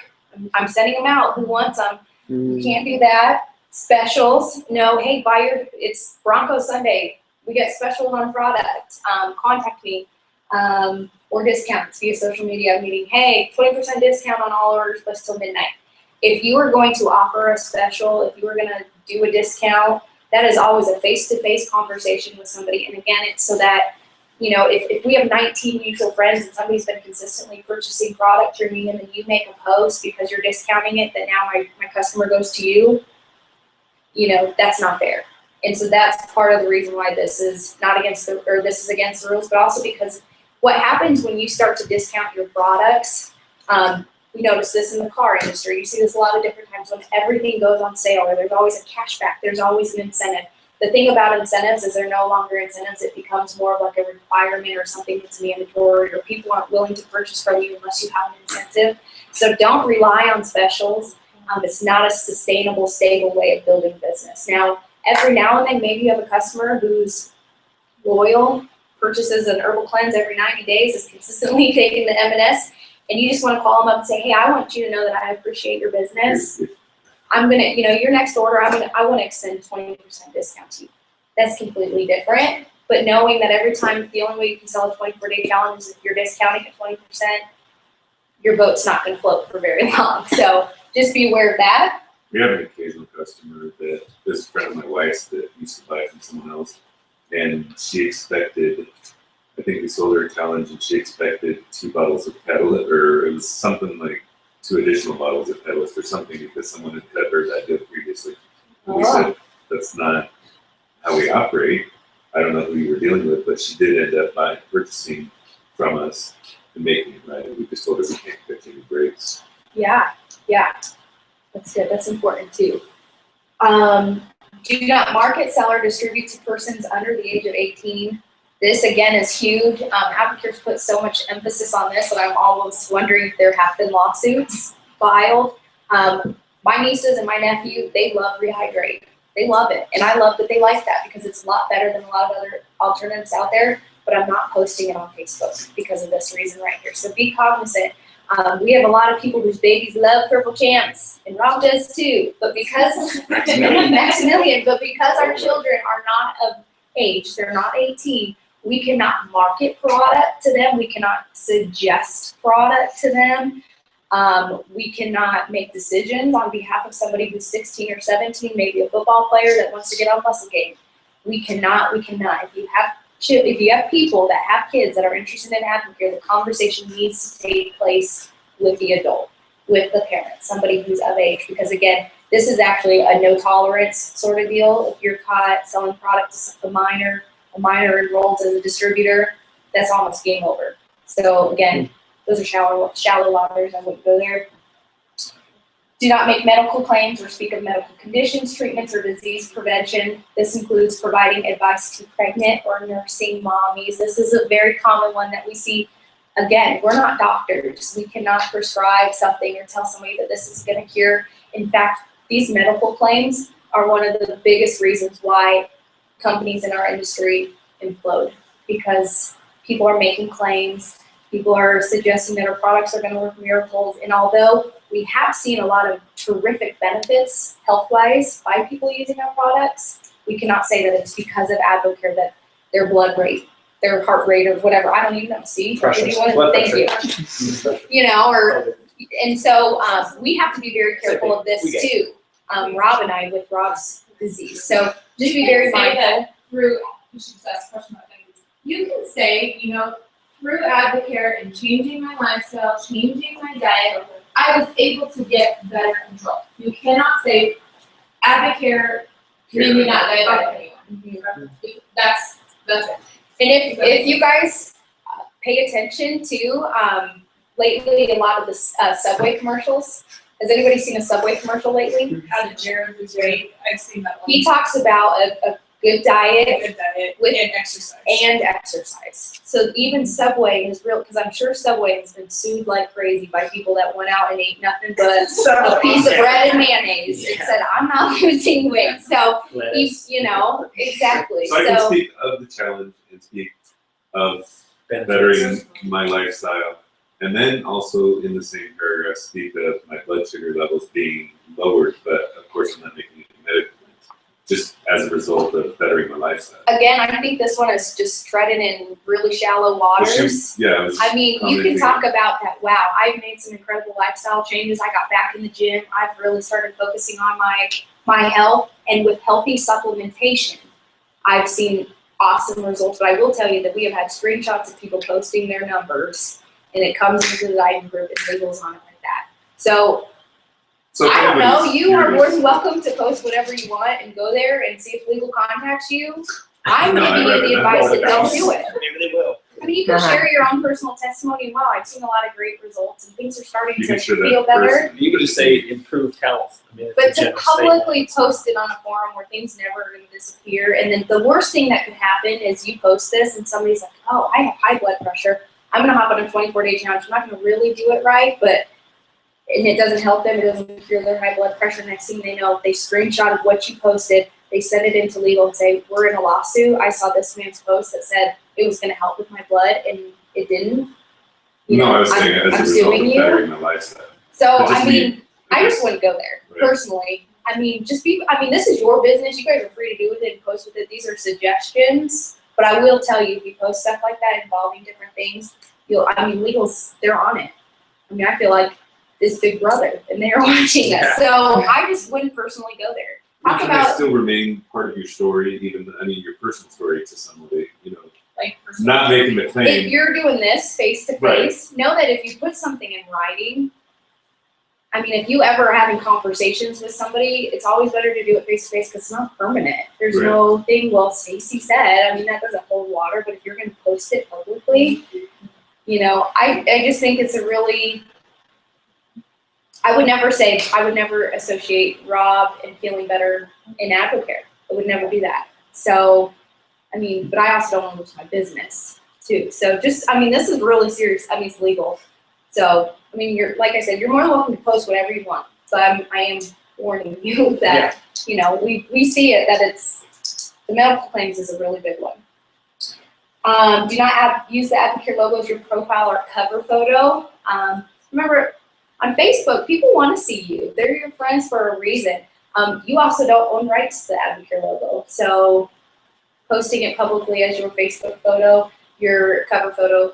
I'm sending them out, who wants them? You can't do that. Specials, no, hey, it's Bronco Sunday, we get specials on product, contact me. Or discounts via social media, meaning, hey, 20% discount on all orders plus till midnight. If you are going to offer a special, if you are going to do a discount, that is always a face-to-face conversation with somebody. And again, it's so that, you know, if we have 19 mutual friends and somebody's been consistently purchasing product through me and then you make a post because you're discounting it, that now my customer goes to you, you know, that's not fair. And so that's part of the reason why this is not against this is against the rules, but also because what happens when you start to discount your products, we notice this in the car industry. You see this a lot of different times when everything goes on sale, or there's always a cashback, there's always an incentive. The thing about incentives is they're no longer incentives. It becomes more of like a requirement or something that's mandatory, or people aren't willing to purchase from you unless you have an incentive. So don't rely on specials. It's not a sustainable, stable way of building business. Now, every now and then, maybe you have a customer who's loyal, purchases an herbal cleanse every 90 days, is consistently taking the M&S, and you just want to call them up and say, hey, I want you to know that I appreciate your business. I'm gonna, you know, your next order, I want to extend 20% discount to you. That's completely different. But knowing that every time, the only way you can sell a 24-day challenge is if you're discounting at 20%, your boat's not going to float for very long. So just be aware of that. We have an occasional customer that is a friend of my wife's that used to buy from someone else, and she expected, I think we sold her a challenge, and she expected 2 bottles of Catalyst, or it was something like 2 additional bottles of Catalyst or something, because someone had cut her that deal previously. And we said, that's not how we operate. I don't know who you were dealing with, but she did end up purchasing from us and making it right. We just told her we can't catch any breaks. Yeah, that's good. That's important too. Do not market, sell, or distribute to persons under the age of 18. This again is huge. AppleCare's put so much emphasis on this that I'm almost wondering if there have been lawsuits filed. My nieces and my nephew, they love Rehydrate. They love it, and I love that they like that because it's a lot better than a lot of other alternatives out there. But I'm not posting it on Facebook because of this reason right here. So be cognizant. We have a lot of people whose babies love Purple Champs, and Rob does too. But because Maximilian, but because our children are not of age, they're not 18, we cannot market product to them. We cannot suggest product to them. We cannot make decisions on behalf of somebody who's 16 or 17, maybe a football player that wants to get on muscle game. We cannot. If you have people that have kids that are interested in AppleCare, the conversation needs to take place with the adult, with the parent, somebody who's of age. Because again, this is actually a no tolerance sort of deal. If you're caught selling product to a minor enrolls as a distributor, that's almost game over. So again, those are shallow waters. I wouldn't go there. Do not make medical claims or speak of medical conditions, treatments, or disease prevention. This includes providing advice to pregnant or nursing mommies. This is a very common one that we see. Again, we're not doctors. We cannot prescribe something or tell somebody that this is going to cure. In fact, these medical claims are one of the biggest reasons why companies in our industry implode, because people are making claims, people are suggesting that our products are going to work miracles, and although we have seen a lot of terrific benefits health-wise by people using our products, we cannot say that it's because of Advocare that their blood rate, their heart rate, or whatever, I don't even know, see? Pressure. Thank you. You know, or, and so we have to be very careful of this too. Rob and I with Rob's disease. So just be very mindful. Through, you should just ask a question about things. You can say, you know, through Advocare and changing my lifestyle, changing my diet, I was able to get better control. You cannot say Advocare made me not diabetic anymore. That's it. And if you guys pay attention to, lately a lot of the Subway commercials, has anybody seen a Subway commercial lately? How to Jared lose weight? I've seen that one. He talks about a good diet Good diet with- and exercise. and exercise. So even Subway is real, because I'm sure Subway has been sued like crazy by people that went out and ate nothing but a piece of bread and mayonnaise and Yeah. said, I'm not losing weight. So, Lettuce. you know, exactly. So I can So, speak of the challenge and speak of Benefits. bettering my lifestyle. And then also in the same paragraph, speak of my blood sugar levels being lowered, but of course I'm not making any medical claims, just as a result of bettering my lifestyle. again, I think this one is just treading in really shallow But she- waters. Yeah, I was I mean, you can commenting. talk about that. Wow, I've made some incredible lifestyle changes. I got back in the gym. I've really started focusing on my health, and with healthy supplementation, I've seen awesome results. But I will tell you that we have had screenshots of people posting their numbers, and it comes into the Diamond Group and labels on it like that. So So I don't know. anyways, You are curious. more than welcome to post whatever you want and go there and see if legal contacts you. I'm No, giving I'd you rather the not. advice that don't do it. Maybe they will. I mean, you can Uh-huh. share your own personal testimony. Wow, I've seen a lot of great results, and things are starting You to can share that feel better. person. You could just say improved health. I mean, it's a But to general statement. publicly post it on a forum where things never are going to disappear, and then the worst thing that could happen is you post this and somebody's like, "Oh, I have high blood pressure. I'm going to hop on a 24-day challenge. I'm not going to really do it right, but." And it doesn't help them. It doesn't cure their high blood pressure. Next thing they know, they screenshot of what you posted. They send it into legal and say, "We're in a lawsuit. I saw this man's post that said it was going to help with my blood, and it didn't." You No, know, I was saying I'm as a result of suing you. bettering my lifestyle. So But just I mean, I just wouldn't go there Right. personally. I mean, this is your business. You guys are free to do with it and post with it. These are suggestions. But I will tell you, if you post stuff like that involving different things, legals, they're on it. I mean, I feel like this big brother and they're watching us. So I just wouldn't personally go there. Talk Can that about, still remain part of your story, even, your personal story to somebody, Like not making the if claim. you're doing this face to face, know that if you put something in writing, I mean, if you ever are having conversations with somebody, it's always better to do it face to face because it's not permanent. There's Right. no thing, well, Stacy said, I mean, that doesn't hold water, but if you're going to post it publicly, I just think it's a really, I would never associate Rob and feeling better in Advocare. I would never do that. So, I mean, but I also don't want to lose my business too. So this is really serious. I mean, it's legal. So, I mean, like I said, you're more than welcome to post whatever you want. So I am warning you that, we see it, that the medical claims is a really big one. Do not use the Advocare logo as your profile or cover photo. Remember, on Facebook, people want to see you. They're your friends for a reason. You also don't own rights to the Advocare logo. So posting it publicly as your Facebook photo, your cover photo,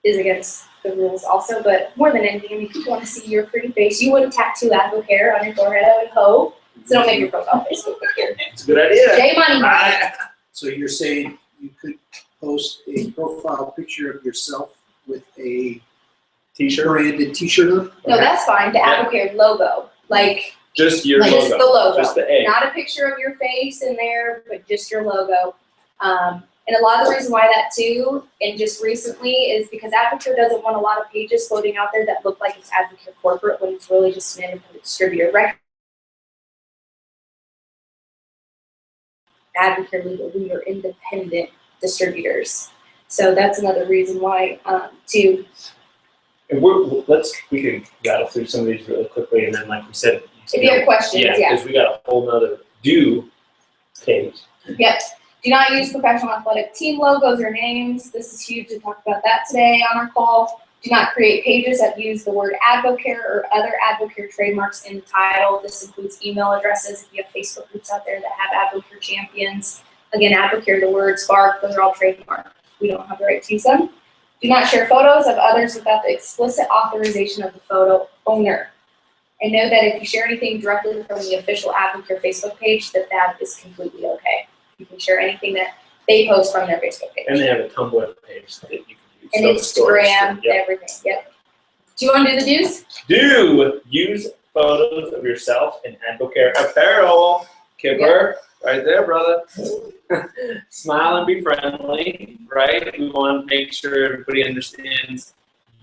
is against the rules also. But more than anything, I mean, people want to see your pretty face. You wouldn't tattoo Advocare on your forehead, I would hope. So don't make your profile Facebook picture. It's a good idea. J Money. So you're saying you could post a profile picture of yourself with a T-shirt. branded T-shirt on? No, that's fine. The Yeah. Advocare logo, like Just your Like just logo. the logo, Just the A. not a picture of your face in there, but just your logo. And a lot of the reason why that too, and just recently, is because Advocare doesn't want a lot of pages floating out there that look like it's Advocare corporate when it's really just an independent distributor. Right? Advocare legal, we are independent distributors. So that's another reason why too. And we can rattle through some of these really quickly, and then, like we said, If you have questions, Yeah, yeah. because we got a whole nother do page. Yep. Do not use professional athletic team logos or names. This is huge. We talked about that today on our call. Do not create pages that use the word Advocare or other Advocare trademarks in the title. This includes email addresses. If you have Facebook groups out there that have Advocare champions, again, Advocare, the word Spark, those are all trademarked. We don't have the right to use them. Do not share photos of others without the explicit authorization of the photo owner. And know that if you share anything directly from the official Advocare Facebook page, that is completely okay. You can share anything that they post from their Facebook page. And they have a Tumblr page that you can use. And Self-storage. Instagram, Yep. everything, yep. Do you wanna do the do's? Do use photos of yourself in Advocare apparel. Kipper, right there, brother. Smile and be friendly, right? We want to make sure everybody understands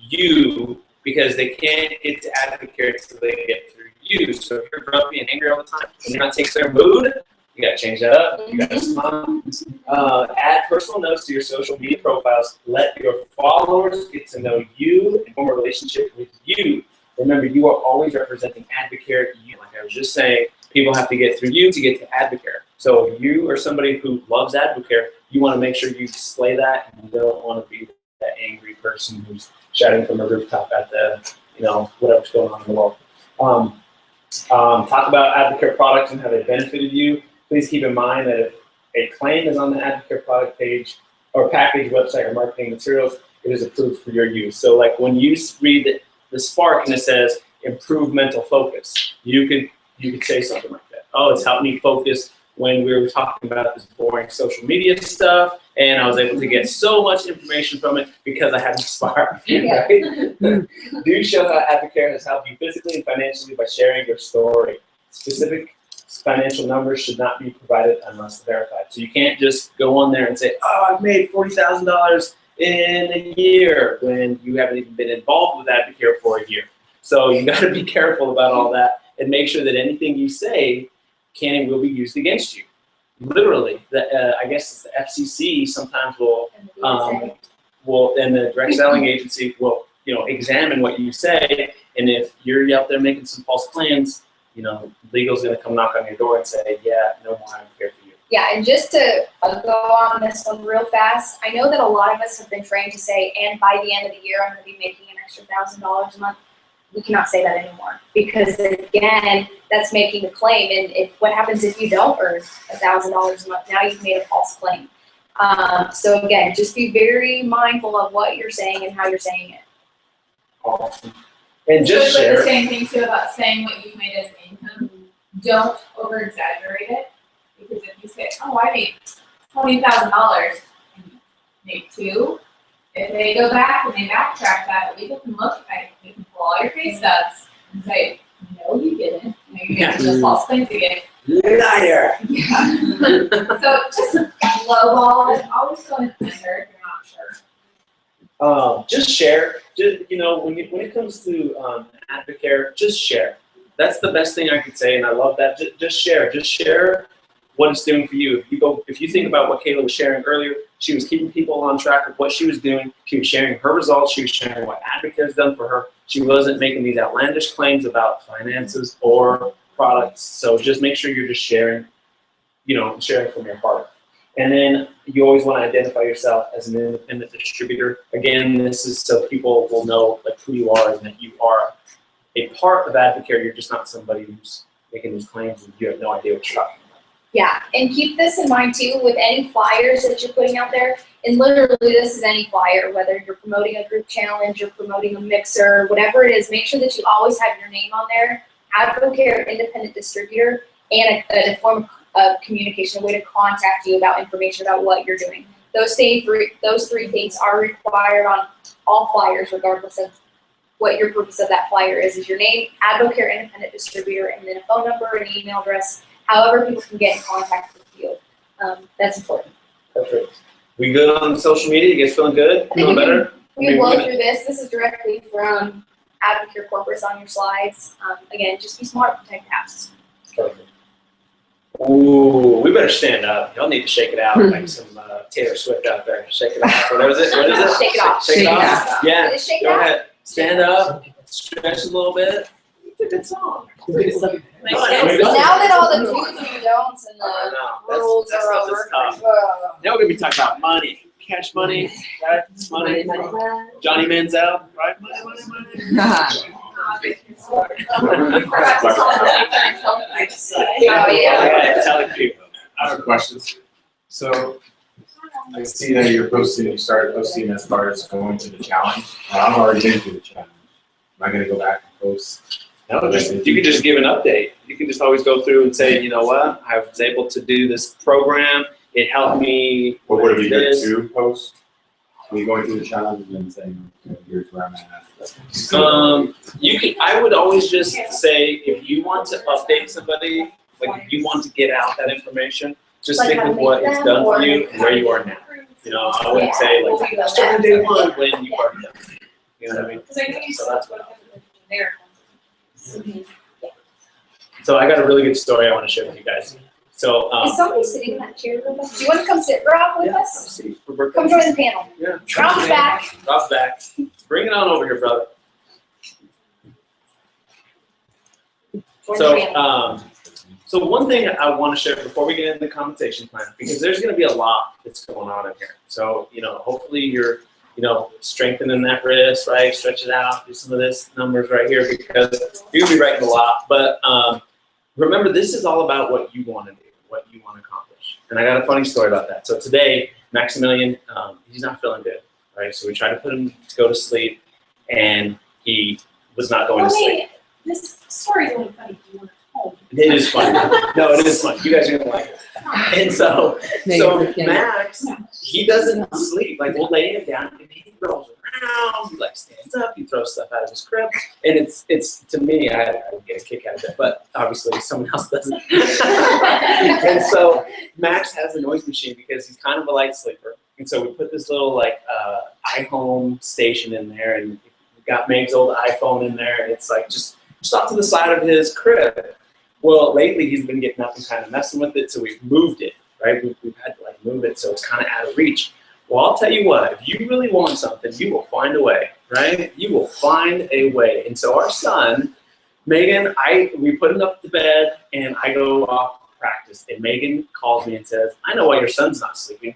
you, because they can't get to Advocare until they get through you. So if you're grumpy and angry all the time and you're not taking their mood, you gotta change that up. You gotta smile. Add personal notes to your social media profiles. Let your followers get to know you and form a relationship with you. Remember, you are always representing Advocare. You, like I was just saying, people have to get through you to get to Advocare. So if you are somebody who loves Advocare, you want to make sure you display that, and you don't want to be that angry person who's shouting from a rooftop at the, whatever's going on in the world. Talk about Advocare products and how they benefited you. Please keep in mind that if a claim is on the Advocare product page or package, website, or marketing materials, it is approved for your use. So like when you read the Spark and it says improve mental focus, you could say something like that. Oh, it's helped me focus when we were talking about this boring social media stuff, and I was able to get so much information from it because I had the Spark. Yeah. Right? Do show how Advocare has helped you physically and financially by sharing your story. Specific financial numbers should not be provided unless verified. So you can't just go on there and say, oh, I've made $40,000 in a year when you haven't even been involved with Advocare for a year. So you got to be careful about all that and make sure that anything you say can and will be used against you. Literally, I guess it's the FCC sometimes will, and the direct selling agency will, examine what you say, and if you're out there making some false claims, legal's going to come knock on your door and say, yeah, no more Advocare for you. Yeah, and just to go on this one real fast, I know that a lot of us have been trained to say, and by the end of the year, I'm going to be making an extra $1,000 a month. We cannot say that anymore, because again, that's making a claim. And what happens if you don't earn $1,000 a month? Now you've made a false claim. So again, just be very mindful of what you're saying and how you're saying it. Awesome. And just But share. the same thing too about saying what you've made as income. Don't over exaggerate it, because if you say, oh, I made $20,000 and you made $2,000, if they go back and they backtrack that, legal can look at it, you can pull all your pay stubs and say, no, you didn't. You're making those false claims again. Liar. Yeah. So just lowball it. Always go and enter if you're not sure. Just share. Just, when it comes to Advocare, just share. That's the best thing I could say, and I love that. Just share. Just share what it's doing for you. If you think about what Kayla was sharing earlier, she was keeping people on track of what she was doing. She was sharing her results. She was sharing what Advocare has done for her. She wasn't making these outlandish claims about finances or products. So just make sure you're just sharing, sharing from your heart. And then you always want to identify yourself as an independent distributor. Again, this is so people will know who you are and that you are a part of Advocare. You're just not somebody who's making these claims and you have no idea what you're talking about. Yeah, and keep this in mind too with any flyers that you're putting out there. And literally, this is any flyer, whether you're promoting a group challenge, you're promoting a mixer, whatever it is, make sure that you always have your name on there, Advocare independent distributor, and a form of communication, a way to contact you about information about what you're doing. Those three things are required on all flyers, regardless of what your purpose of that flyer is your name, Advocare independent distributor, and then a phone number, an email address, however people can get in contact with you. That's important. Perfect. We good on social media? You guys feeling good? Feeling better? We blow through this. This is directly from Advocare Corpus on your slides. Again, just be smart, protect apps. Perfect. Ooh, we better stand up. Y'all need to shake it out like some Taylor Swift out there. Shake it off. What is it? What is it? Shake it off. Shake it off. Yeah. Just shake it Go off. ahead. Stand up. Stretch a little bit. a good song. Like, Now that all the do's and don'ts and I the know. rules That's are stuff over. is tough. uh, Now we're gonna be talking about money, cash money, right? Money. Johnny Manziel, right? Oh, yeah. Tell it to you. I have a question. So I see that you started posting as far as going to the challenge. I'm already into the challenge. Am I gonna go back and post? No, you can just give an update. You can just always go through and say, you know what, I was able to do this program. It helped me. What would it be good this. to post? Me going through the challenge and then saying, okay, here's where I'm at. You can. I would always just say if you want to update somebody, like if you want to get out that information, just Like stick how to with what make it's them done for or- you and where you are now. You know, I wouldn't say like start on day one when you are done. You know what I mean? Because I know you So said that's what there. So I got a really good story I want to share with you guys. So Is somebody sitting in that chair with us? Do you want to come sit, Rob, with yeah, us? see, Roberta. Come join the panel. Yeah. Rob's back. Rob's back. Bring it on over here, brother. Join the So, panel. so one thing I want to share before we get into the compensation plan, because there's going to be a lot that's going on in here. So, you know, hopefully you're, you know, strengthening that wrist, right? Stretch it out, do some of this numbers right here because you're going to be writing a lot. But remember, this is all about what you want to do, what you want to accomplish. And I got a funny story about that. So today, Maximilian, he's not feeling good, right? So we tried to put him to go to sleep, and he was not going to sleep. This story's only funny if you want to home. It is funny. No, it is funny. You guys are gonna like it. And so Max, he doesn't sleep. Like we'll lay him down and he rolls around. He like stands up. He throws stuff out of his crib, and it's to me, I get a kick out of it, but obviously someone else doesn't. And so Max has a noise machine because he's kind of a light sleeper, and so we put this little like iHome station in there, and we got Meg's old iPhone in there, and it's like just off to the side of his crib. Well, lately he's been getting up and kind of messing with it, so we've moved it, right? We've had to like move it so it's kind of out of reach. Well, I'll tell you what, if you really want something, you will find a way, right? You will find a way. And so our son, Megan, we put him up to bed, and I go off to practice, and Megan calls me and says, I know why your son's not sleeping.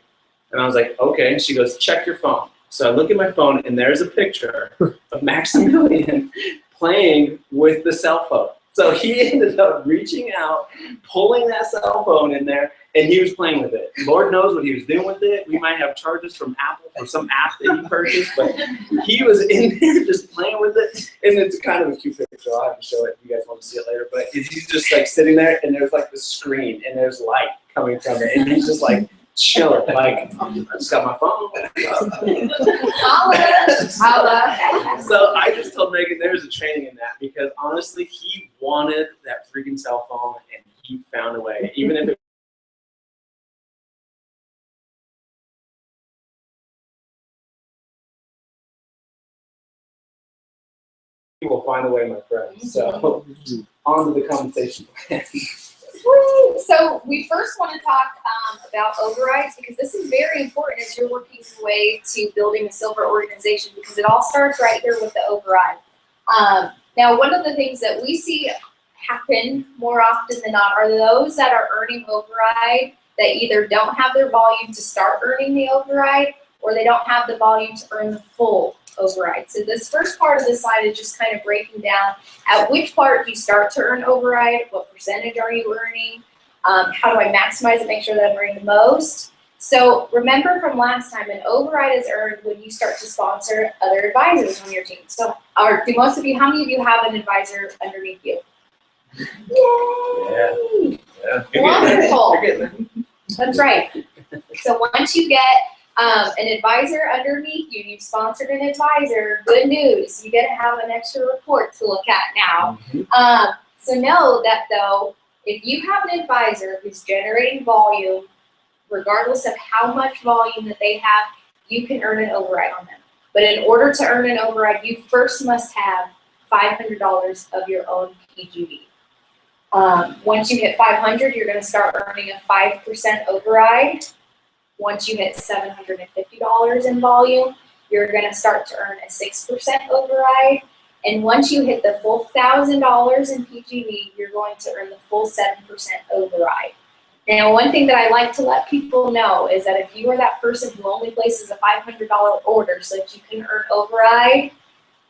And I was like, okay. And she goes, check your phone. So I look at my phone, and there's a picture of Maximilian playing with the cell phone. So he ended up reaching out, pulling that cell phone in there, and he was playing with it. Lord knows what he was doing with it. We might have charges from Apple for some app that he purchased, but he was in there just playing with it. And it's kind of a cute picture. I'll have to show it if you guys want to see it later. But he's just like sitting there, and there's like the screen, and there's light coming from it, and he's just like chilling, like I just got my phone. Holla. So I just told Megan there's a training in that because honestly, he wanted that freaking cell phone, and he found a way, even if it. He will find a way, my friend. So on to the compensation plan. Sweet. So we first want to talk about overrides because this is very important as you're working your way to building a silver organization because it all starts right here with the override. Now, one of the things that we see happen more often than not are those that are earning override that either don't have their volume to start earning the override or they don't have the volume to earn the full override. So this first part of the slide is just kind of breaking down at which part do you start to earn override, what percentage are you earning, how do I maximize it, make sure that I'm earning the most. So remember from last time, an override is earned when you start to sponsor other advisors on your team. So do most of you, how many of you have an advisor underneath you? Yay! Yeah. Wonderful. You're getting there. That's right. So once you get an advisor underneath you, you've sponsored an advisor, good news, you get to have an extra report to look at now. So know that though, if you have an advisor who's generating volume, regardless of how much volume that they have, you can earn an override on them. But in order to earn an override, you first must have $500 of your own PGV. Once you hit 500, you're going to start earning a 5% override. Once you hit $750 in volume, you're going to start to earn a 6% override. And once you hit the full $1,000 in PGV, you're going to earn the full 7% override. Now, one thing that I like to let people know is that if you are that person who only places a $500 order so that you can earn override,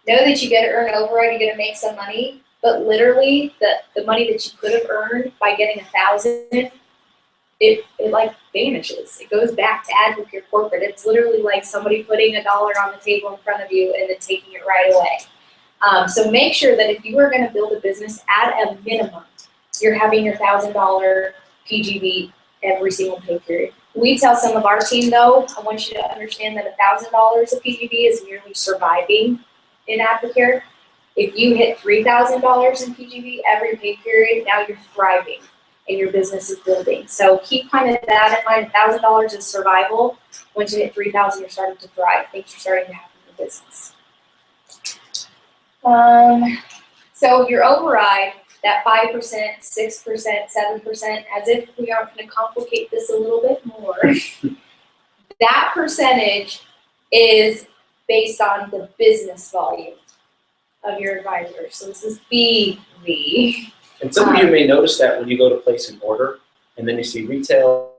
know that you get to earn override, you're gonna make some money, but literally the money that you could have earned by getting 1,000, it like vanishes. It goes back to Advocare corporate. It's literally like somebody putting $1 on the table in front of you and then taking it right away. So make sure that if you are gonna build a business, at a minimum, you're having your $1,000 PGV every single pay period. We tell some of our team though, I want you to understand that $1,000 of PGV is merely surviving in Advocare. If you hit $3,000 in PGV every pay period, now you're thriving and your business is building. So keep kind of that in mind. $1,000 is survival. Once you hit 3,000, you're starting to thrive. Things are starting to happen in your business. So your override, that 5%, 6%, 7%, as if we aren't going to complicate this a little bit more, that percentage is based on the business volume of your advisor. So this is BV. And some of you may notice that when you go to place an order, and then you see retail,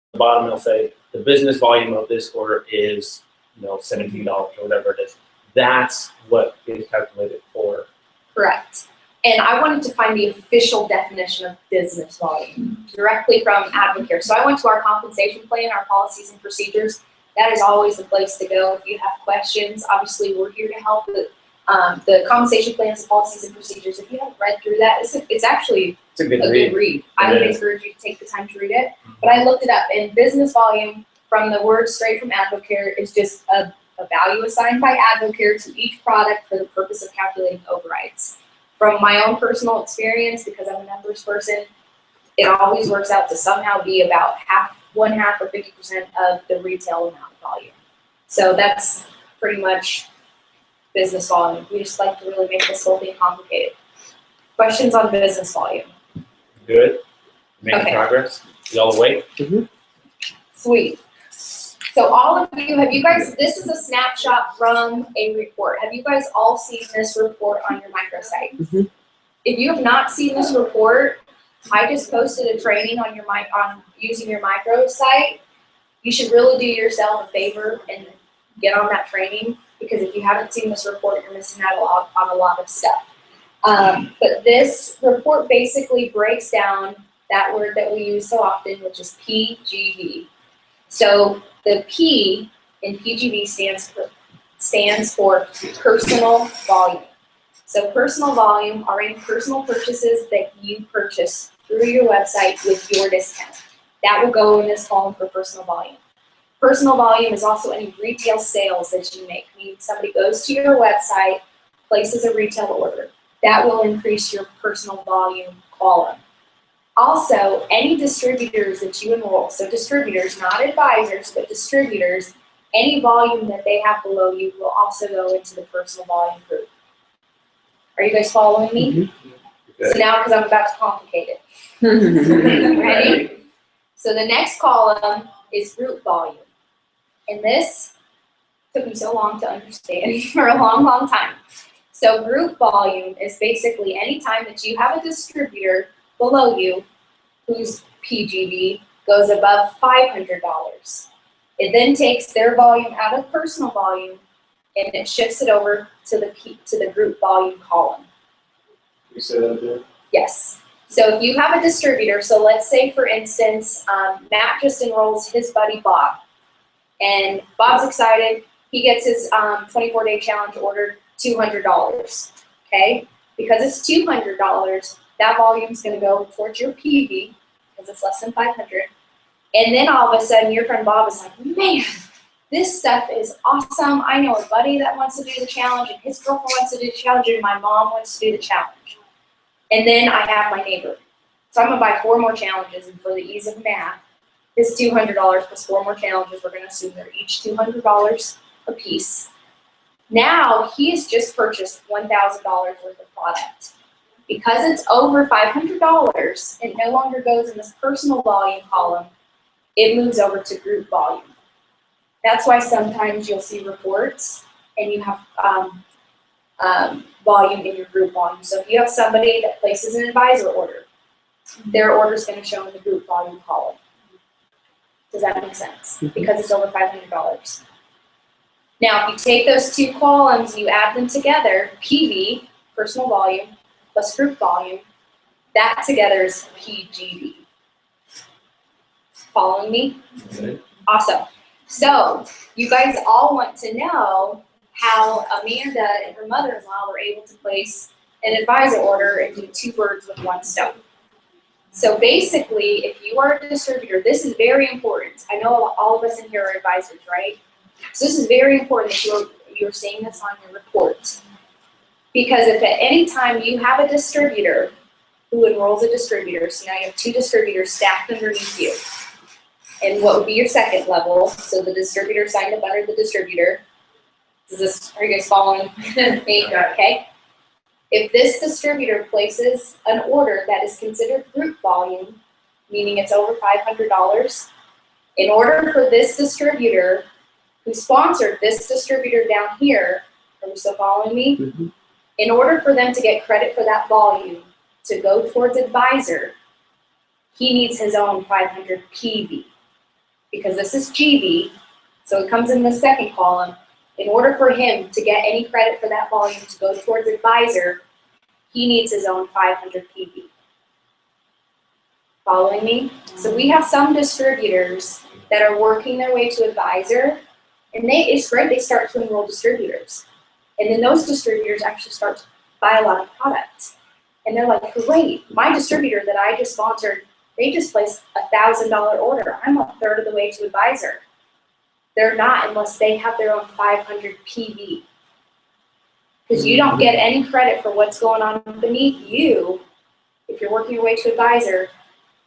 at the bottom they'll say the business volume of this order is, $17 or whatever it is. That's what is calculated for. Correct. And I wanted to find the official definition of business volume directly from Advocare. So I went to our compensation plan, our policies and procedures. That is always the place to go if you have questions. Obviously, we're here to help with the compensation plans, policies, and procedures. If you haven't read through that, it's actually It's a good a read. good read. I would encourage you to take the time to read it. But I looked it up, and business volume, from the word straight from Advocare, is just a value assigned by Advocare to each product for the purpose of calculating overrides. From my own personal experience, because I'm a numbers person, it always works out to somehow be about one half or 50% of the retail amount of volume. So that's pretty much business volume. We just like to really make this whole thing complicated. Questions on business volume? Good. Making Okay. progress. Y'all awake? Sweet. So all of you, this is a snapshot from a report. Have you guys all seen this report on your microsite? If you have not seen this report, I just posted a training on using your microsite. You should really do yourself a favor and get on that training, because if you haven't seen this report, you're missing out on a lot of stuff. But this report basically breaks down that word that we use so often, which is PGV. So the P in PGV stands for personal volume. So personal volume are any personal purchases that you purchase through your website with your discount. That will go in this column for personal volume. Personal volume is also any retail sales that you make. Meaning somebody goes to your website, places a retail order. That will increase your personal volume column. Also, any distributors that you enroll, so distributors, not advisors, but distributors, any volume that they have below you will also go into the personal volume group. Are you guys following me? So now, because I'm about to complicate it. Ready? So the next column is group volume. And this took me so long to understand for a long, long time. So group volume is basically any time that you have a distributor below you whose PGV goes above $500. It then takes their volume out of personal volume and it shifts it over to the group volume column. Can you say that again? Yes. So if you have a distributor, so let's say for instance, Matt just enrolls his buddy Bob. And Bob's excited. He gets his 24-day challenge ordered, $200. Okay? Because it's $200, that volume's going to go towards your PV because it's less than 500. And then all of a sudden, your friend Bob is like, man, this stuff is awesome. I know a buddy that wants to do the challenge, and his girlfriend wants to do the challenge, and my mom wants to do the challenge. And then I have my neighbor. So I'm going to buy 4 more challenges, and for the ease of math, his $200 plus 4 more challenges, we're going to assume they're each $200 a piece. Now, he has just purchased $1,000 worth of product. Because it's over $500, it no longer goes in this personal volume column. It moves over to group volume. That's why sometimes you'll see reports and you have volume in your group volume. So if you have somebody that places an advisor order, their order is going to show in the group volume column. Does that make sense? Because it's over $500. Now, if you take those two columns, you add them together, PV, personal volume, plus group volume, that together is PGV. Following me? Okay. Awesome. So, you guys all want to know how Amanda and her mother-in-law were able to place an advisor order and do 2 birds with 1 stone. So basically, if you are a distributor, this is very important. I know all of us in here are advisors, right? So this is very important that you're seeing this on your report. Because if at any time you have a distributor who enrolls a distributor, so now you have 2 distributors stacked underneath you, and what would be your second level? So the distributor signed up under the distributor. Are you guys following me? Okay. If this distributor places an order that is considered group volume, meaning it's over $500, in order for this distributor who sponsored this distributor down here, are you still following me? Mhm. In order for them to get credit for that volume to go towards advisor, he needs his own 500 PV. Because this is GV, so it comes in the second column. In order for him to get any credit for that volume to go towards advisor, he needs his own 500 PV. Following me? So we have some distributors that are working their way to advisor, and it's great, they start to enroll distributors. And then those distributors actually start to buy a lot of product. And they're like, great, my distributor that I just sponsored, they just placed a $1,000 order. I'm 1/3 of the way to advisor. They're not unless they have their own 500 PV. Because you don't get any credit for what's going on beneath you if you're working your way to advisor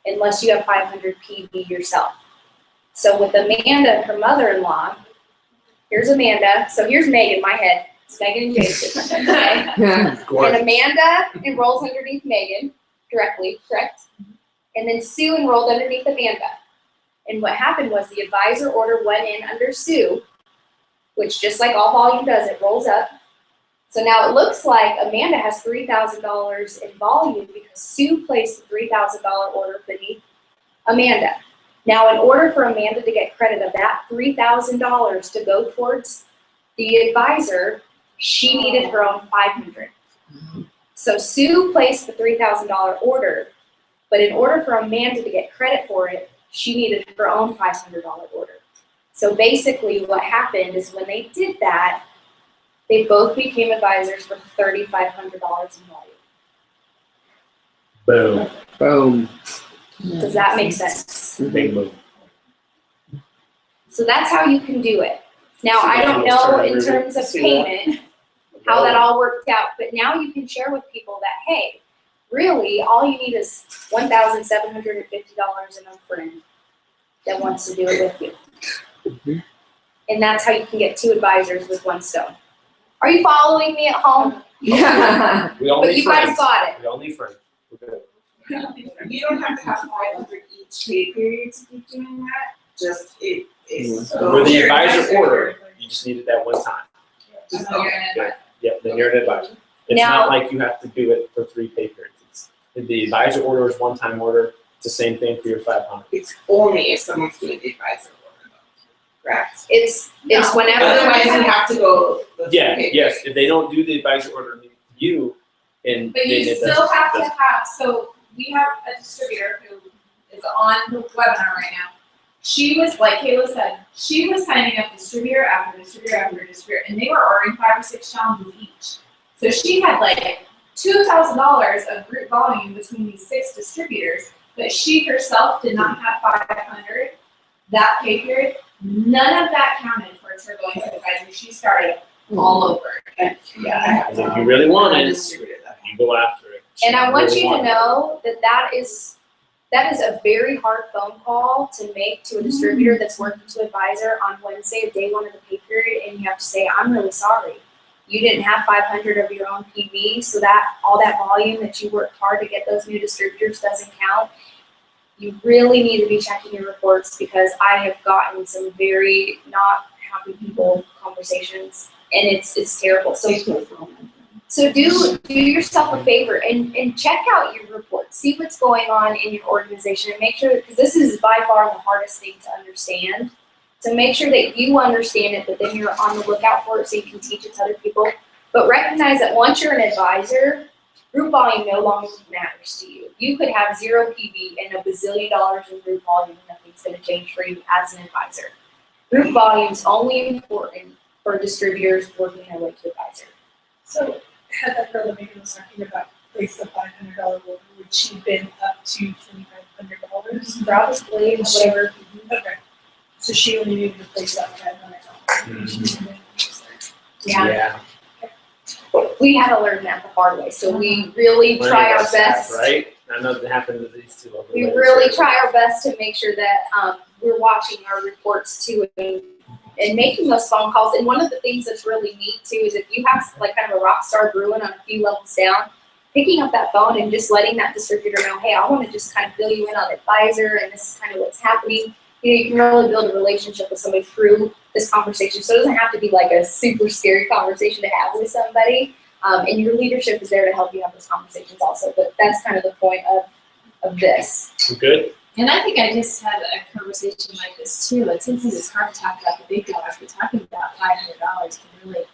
unless you have 500 PV yourself. So with Amanda and her mother-in-law, here's Amanda. So here's Megan, my head. It's Megan and Jason. Okay? And Amanda enrolls underneath Megan directly, correct? And then Sue enrolled underneath Amanda. And what happened was the advisor order went in under Sue, which just like all volume does, it rolls up. So now it looks like Amanda has $3,000 in volume because Sue placed a $3,000 order beneath Amanda. Now in order for Amanda to get credit of that $3,000 to go towards the advisor, she needed her own 500. So Sue placed the $3,000 order, but in order for Amanda to get credit for it, she needed her own $500 order. So basically what happened is when they did that, they both became advisors for $3,500 in volume. Boom. Boom. Does that make sense? Big boom. So that's how you can do it. Now, I don't know in terms of payment, how that all worked out, but now you can share with people that, hey, really, all you need is $1,750 and a friend that wants to do it with you. And that's how you can get 2 advisors with 1 stone. Are you following me at home? Yeah. We all But need you guys friends. got it. We all need friends. We're good. You don't have to have 500 each pay period to be doing that, just it's. For the advisor order, you just need it that one time. Just, Oh, okay. you're in it. Yep, then you're an advisor. It's Now- not like you have to do it for 3 pay periods. The advisor order is one-time order. It's the same thing for your 500. It's only if someone's doing the advisor order though, correct? It's whenever. Otherwise you have to go. the Yeah, pay yes, period. if they don't do the advisor order, you, and But then you it still doesn't- have to doesn't- have, so we have a distributor who is on the webinar right now. She was, like Kayla said, she was signing up distributor after distributor after distributor, and they were ordering 5 or 6 challenges each. So she had like $2,000 of group volume between these 6 distributors, but she herself did not have 500 that pay period. None of that counted towards her going to advisor. She started all over again. Yeah, I have. And if you really want it, distributor that. you go after it. And I want Really you to it. know that that is a very hard phone call to make to a distributor that's working to advisor on Wednesday of day 1 of the pay period, and you have to say, I'm really sorry. You didn't have 500 of your own PV, so that all that volume that you worked hard to get those new distributors doesn't count. You really need to be checking your reports because I have gotten some very not happy people conversations it's terrible. So do yourself a favor and check out your report. See what's going on in your organization and make sure, because this is by far the hardest thing to understand. So make sure that you understand it, but then you're on the lookout for it so you can teach it to other people. But recognize that once you're an advisor, group volume no longer matters to you. You could have 0 PV and $1 bazillion in group volume, and nothing's going to change for you as an advisor. Group volume is only important for distributors working their way to advisor. So had that girl that Megan was talking about placed the $500 order, would she have been up to $2,500? Probably, whatever. Okay. So she only needed to place that $500. Yeah. We had to learn that the hard way, so we really try our best. Right? I know that happened to these two. over We there. really try our best to make sure that we're watching our reports too and making those phone calls. And one of the things that's really neat too is if you have like kind of a rock star brewing on a few levels down, picking up that phone and just letting that distributor know, hey, I want to just kind of fill you in on advisor and this is kind of what's happening. You know, you can really build a relationship with somebody through this conversation. So it doesn't have to be like a super scary conversation to have with somebody. And your leadership is there to help you have those conversations also. But that's kind of the point of this. Good. And I think I just had a conversation like this too. And since it's hard to talk about the big dollars, we're talking about $500 can really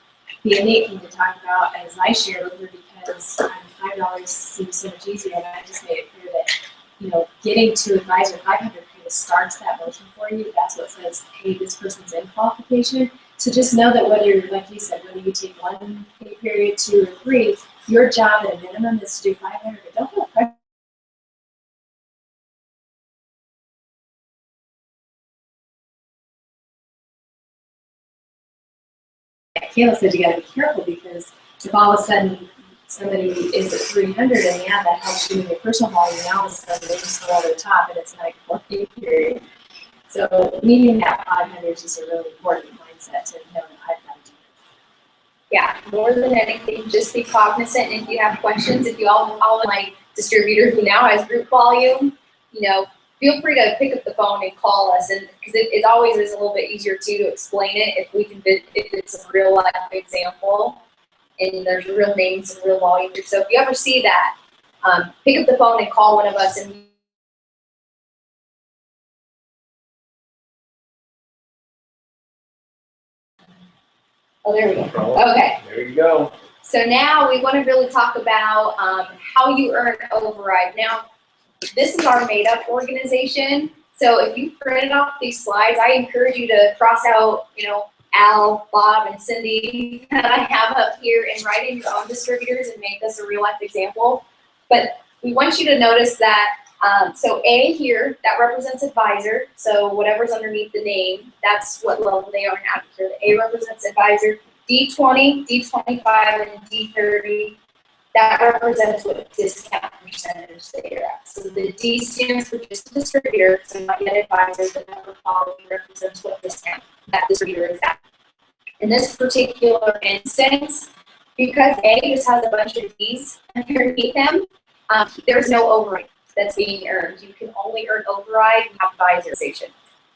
be a neat thing to talk about, as I shared with her, because $5 seems so much easier. And I just made it clear that, you know, getting to advisor 500 kind of starts that motion for you. That's what says, hey, this person's in qualification. So just know that whether, like you said, whether you take 1 pay period, 2 or 3, your job at a minimum is to do 500. But don't feel pressure. Kayla said you gotta be careful, because if all of a sudden somebody is at 300 and yeah, that helps you in your personal volume, now all of a sudden they just go over the top and it's like 4 pay period. So meeting that 500 is just a really important mindset to know that I've got to do this. Yeah, more than anything, just be cognizant. And if you have questions, if you all my distributor who now has group volume, you know, feel free to pick up the phone and call us, and because it always is a little bit easier too to explain it if it's a real life example and there's real names and real volume. So if you ever see that, pick up the phone and call one of us. And oh, there we go. Okay. There you go. So now we want to really talk about how you earn override. Now, this is our made-up organization. So if you printed off these slides, I encourage you to cross out, you know, Al, Bob, and Cindy that I have up here and write in your own distributors and make this a real-life example. But we want you to notice that, so A here, that represents advisor. So whatever's underneath the name, that's what level they are at here. The A represents advisor. D20, D25, and D30, that represents what discount percentage they are at. So the D stands for just distributor, so not yet advisor. The number following represents what discount that distributor is at. In this particular instance, because A just has a bunch of D's underneath them, there's no override that's being earned. You can only earn override and have advisorization.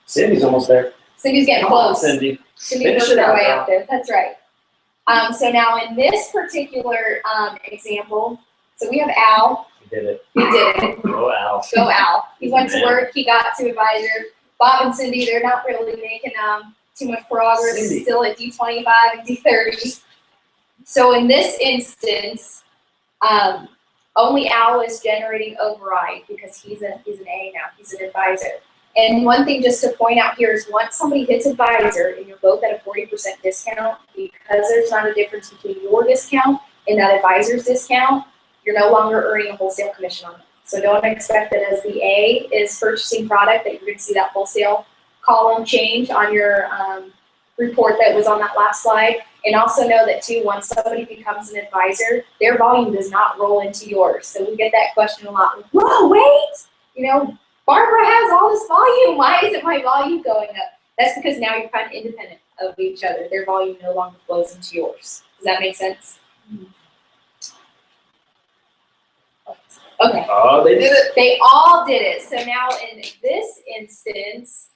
Cindy's almost there. Cindy's getting Come on, close. Cindy. Cindy Finish worked it her out, way girl. up there. That's right. So now in this particular example, so we have Al. You did it. He did it. Go Al. Go Al. He went to Man. work. He got to advisor. Bob and Cindy, they're not really making too much progress. Cindy. Still at D25 and D30. So in this instance, only Al is generating override because he's an A now. He's an advisor. And one thing just to point out here is once somebody hits advisor and you're both at a 40% discount, because there's not a difference between your discount and that advisor's discount, you're no longer earning a wholesale commission on it. So don't expect that as the A is purchasing product that you're going to see that wholesale column change on your report that was on that last slide. And also know that too, once somebody becomes an advisor, their volume does not roll into yours. So we get that question a lot. Whoa, wait, you know, Barbara has all this volume. Why isn't my volume going up? That's because now you're kind of independent of each other. Their volume no longer flows into yours. Does that make sense? Okay. Oh, they did it. They all did it. So now in this instance,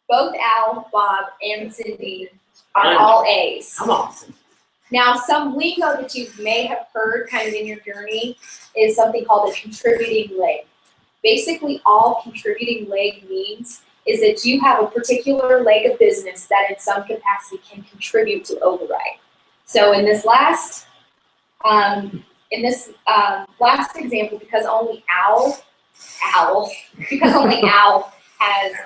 both Al, Bob, and Cindy are all A's. Come on, Cindy. Now, some lingo that you may have heard kind of in your journey is something called a contributing leg. Basically, all contributing leg means is that you have a particular leg of business that in some capacity can contribute to override. So in this last last example, because only Al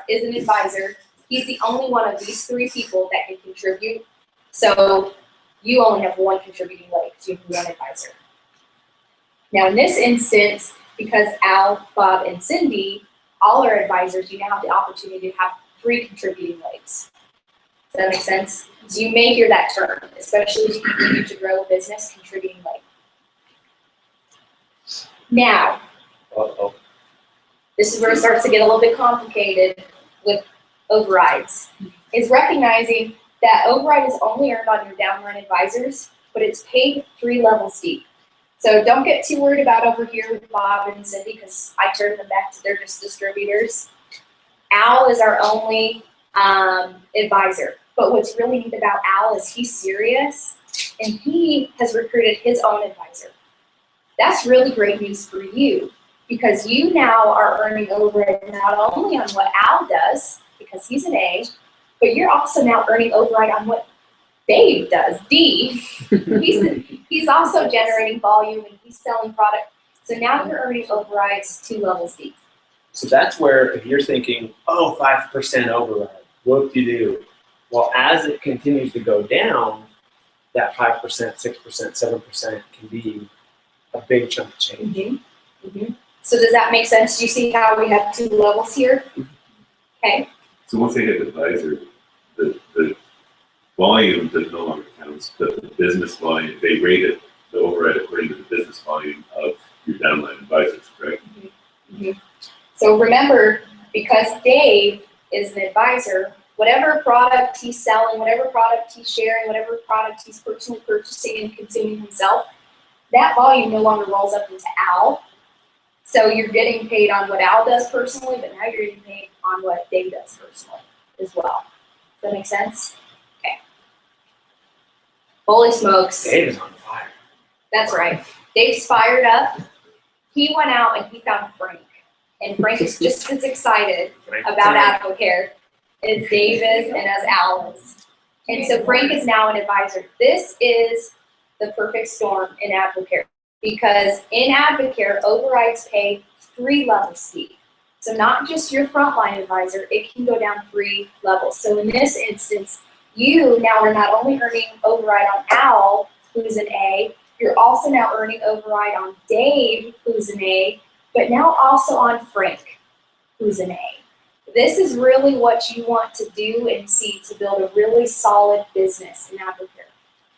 is an advisor, he's the only one of these three people that can contribute. So you only have one contributing leg because you have one advisor. Now in this instance, because Al, Bob, and Cindy all are advisors, you now have the opportunity to have 3 contributing legs. Does that make sense? So you may hear that term, especially as you continue to grow a business, contributing leg. Now, this is where it starts to get a little bit complicated with overrides, is recognizing that override is only earned on your downline advisors, but it's paid 3 levels deep. So don't get too worried about over here with Bob and Cindy, because I turned them back to they're just distributors. Al is our only advisor, but what's really neat about Al is he's serious, and he has recruited his own advisor. That's really great news for you, because you now are earning override not only on what Al does, because he's an A, but you're also now earning override on what Dave does, D. He's also generating volume and he's selling product. So now you're earning overrides 2 levels deep. So that's where if you're thinking, oh, 5% override, whoop-de-doo. Well, as it continues to go down, that 5%, 6%, 7% can be a big chunk of change. So does that make sense? Do you see how we have 2 levels here? Okay. So once they hit advisor, the volume that no longer counts, but the business volume, they rate it, the override according to the business volume of your downline advisors, correct? So remember, because Dave is an advisor, whatever product he's selling, whatever product he's sharing, whatever product he's personally purchasing and consuming himself, that volume no longer rolls up into Al. So you're getting paid on what Al does personally, but now you're getting paid on what Dave does personally as well. Does that make sense? Okay. Holy smokes. Dave is on fire. That's right. Dave's fired up. He went out and he found Frank. And Frank is just as excited about AdvoCare as Dave is and as Al is. And so Frank is now an advisor. This is the perfect storm in AdvoCare, because in AdvoCare, overrides pay 3 levels deep. So not just your frontline advisor, it can go down 3 levels. So in this instance, you now are not only earning override on Al, who's an A, you're also now earning override on Dave, who's an A, but now also on Frank, who's an A. This is really what you want to do and see to build a really solid business in AdvoCare.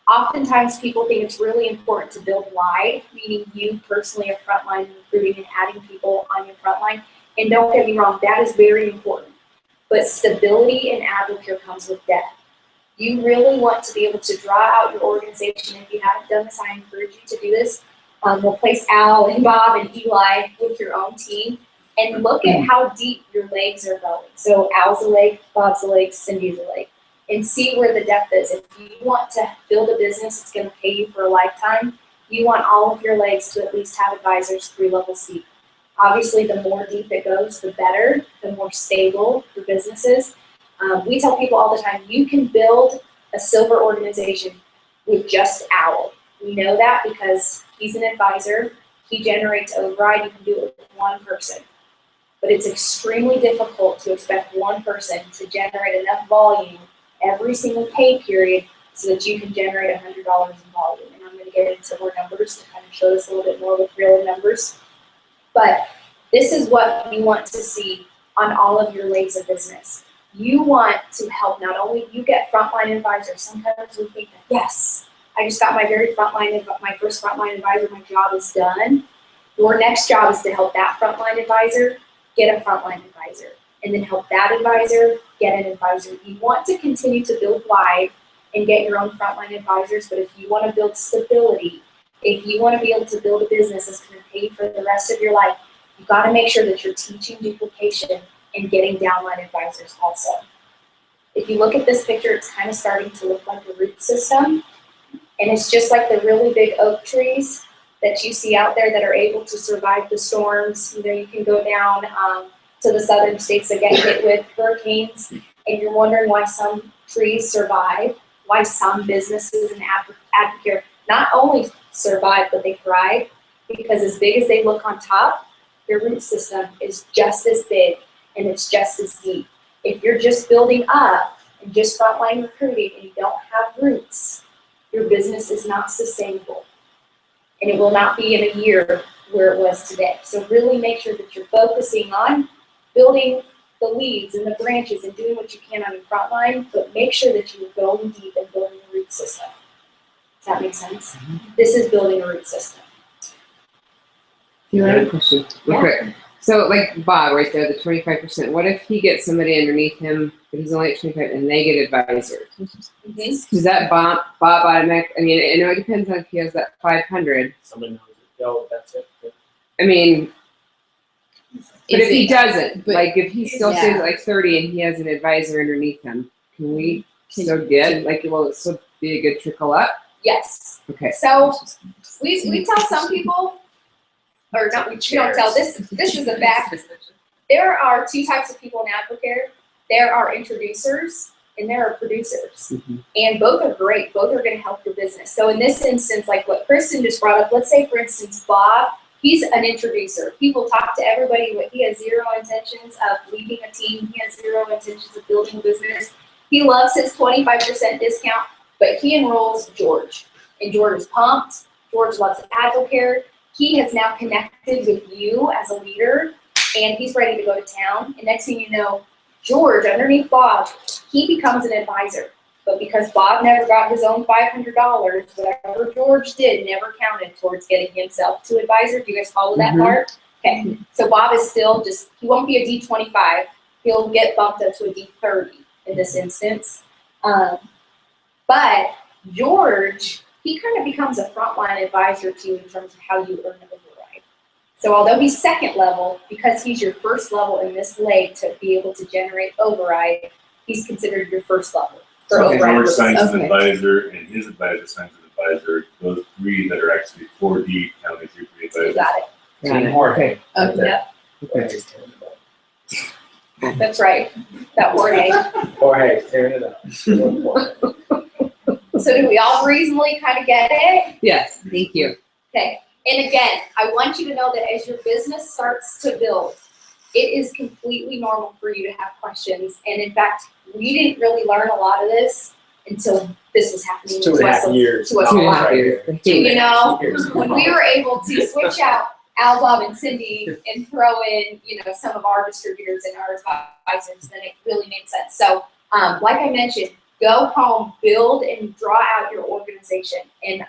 Oftentimes people think it's really important to build wide, meaning you personally are frontline recruiting and adding people on your frontline. And don't get me wrong, that is very important. But stability in AdvoCare comes with depth. You really want to be able to draw out your organization. If you haven't done this, I encourage you to do this. Replace Al and Bob and Eli with your own team and look at how deep your legs are going. So Al's a leg, Bob's a leg, Cindy's a leg. And see where the depth is. If you want to build a business that's going to pay you for a lifetime, you want all of your legs to at least have advisors 3 levels deep. Obviously, the more deep it goes, the better, the more stable your business is. We tell people all the time, you can build a silver organization with just Al. We know that because he's an advisor. He generates override. You can do it with 1 person. But it's extremely difficult to expect 1 person to generate enough volume every single pay period so that you can generate $100 in volume. And I'm going to get into more numbers to kind of show this a little bit more with real numbers. But this is what you want to see on all of your legs of business. You want to help not only you get frontline advisors. Sometimes we think that, yes, I just got my first frontline advisor, my job is done. Your next job is to help that frontline advisor get a frontline advisor, and then help that advisor get an advisor. You want to continue to build wide and get your own frontline advisors, but if you want to build stability, if you want to be able to build a business that's going to pay you for the rest of your life, you've got to make sure that you're teaching duplication and getting downline advisors also. If you look at this picture, it's kind of starting to look like a root system. And it's just like the really big oak trees that you see out there that are able to survive the storms. You know, you can go down to the southern states that get hit with hurricanes, and you're wondering why some trees survive, why some businesses in Advocare not only survive, but they thrive, because as big as they look on top, their root system is just as big and it's just as deep. If you're just building up and just frontline recruiting and you don't have roots, your business is not sustainable. And it will not be in a year where it was today. So really make sure that you're focusing on building the leads and the branches and doing what you can on your front line, but make sure that you're going deep and building a root system. Does that make sense? This is building a root system. You have a question? Yeah. Okay. So like Bob right there, the 25%, what if he gets somebody underneath him, but he's only at 25 and they get advisors? Does that Bob automatic, I mean, I know it depends on if he has that 500. Someone knows it. Oh, that's it. I mean, but if he it- doesn't, but- like if he still stays Yeah. at like 30 and he has an advisor underneath him, can we still get, like, will it still be a good trickle up? Yes. Okay. So we tell some people, or not, we don't tell, this is a fact. There are two types of people in Advocare. There are introducers and there are producers. And both are great. Both are going to help your business. So in this instance, like what Kristen just brought up, let's say for instance, Bob, he's an introducer. He will talk to everybody, but he has zero intentions of leading a team. He has zero intentions of building a business. He loves his 25% discount, but he enrolls George. And George is pumped. George loves Advocare. He has now connected with you as a leader, and he's ready to go to town. And next thing you know, George, underneath Bob, he becomes an advisor. But because Bob never got his own $500, whatever George did never counted towards getting himself to advisor. Do you guys follow that part? Okay. So Bob is still just, he won't be a D25. He'll get bumped up to a D30 in this instance. But George, he kind of becomes a frontline advisor to you in terms of how you earn an override. So although he's second level, because he's your first level in this leg to be able to generate override, he's considered your first level for So override. George signs an Okay. advisor and his advisor signs an advisor. Those three that are actually 4D county through three You advisors. got it. Got it. Jorge. Okay. Yep, Okay. that's right. That Jorge. Jorge, tearing it up. So do we all reasonably kind of get it? Yes, thank you. Okay, and again, I want you to know that as your business starts to build, it is completely normal for you to have questions. And in fact, we didn't really learn a lot of this until this was happening It's 2.5 years. to us a Two and a lot. half years. You know, Years. when we were able to switch out Al, Bob, and Cindy and throw in, you know, some of our distributors and our advisors, then it really made sense. So, like I mentioned, go home, build and draw out your organization. And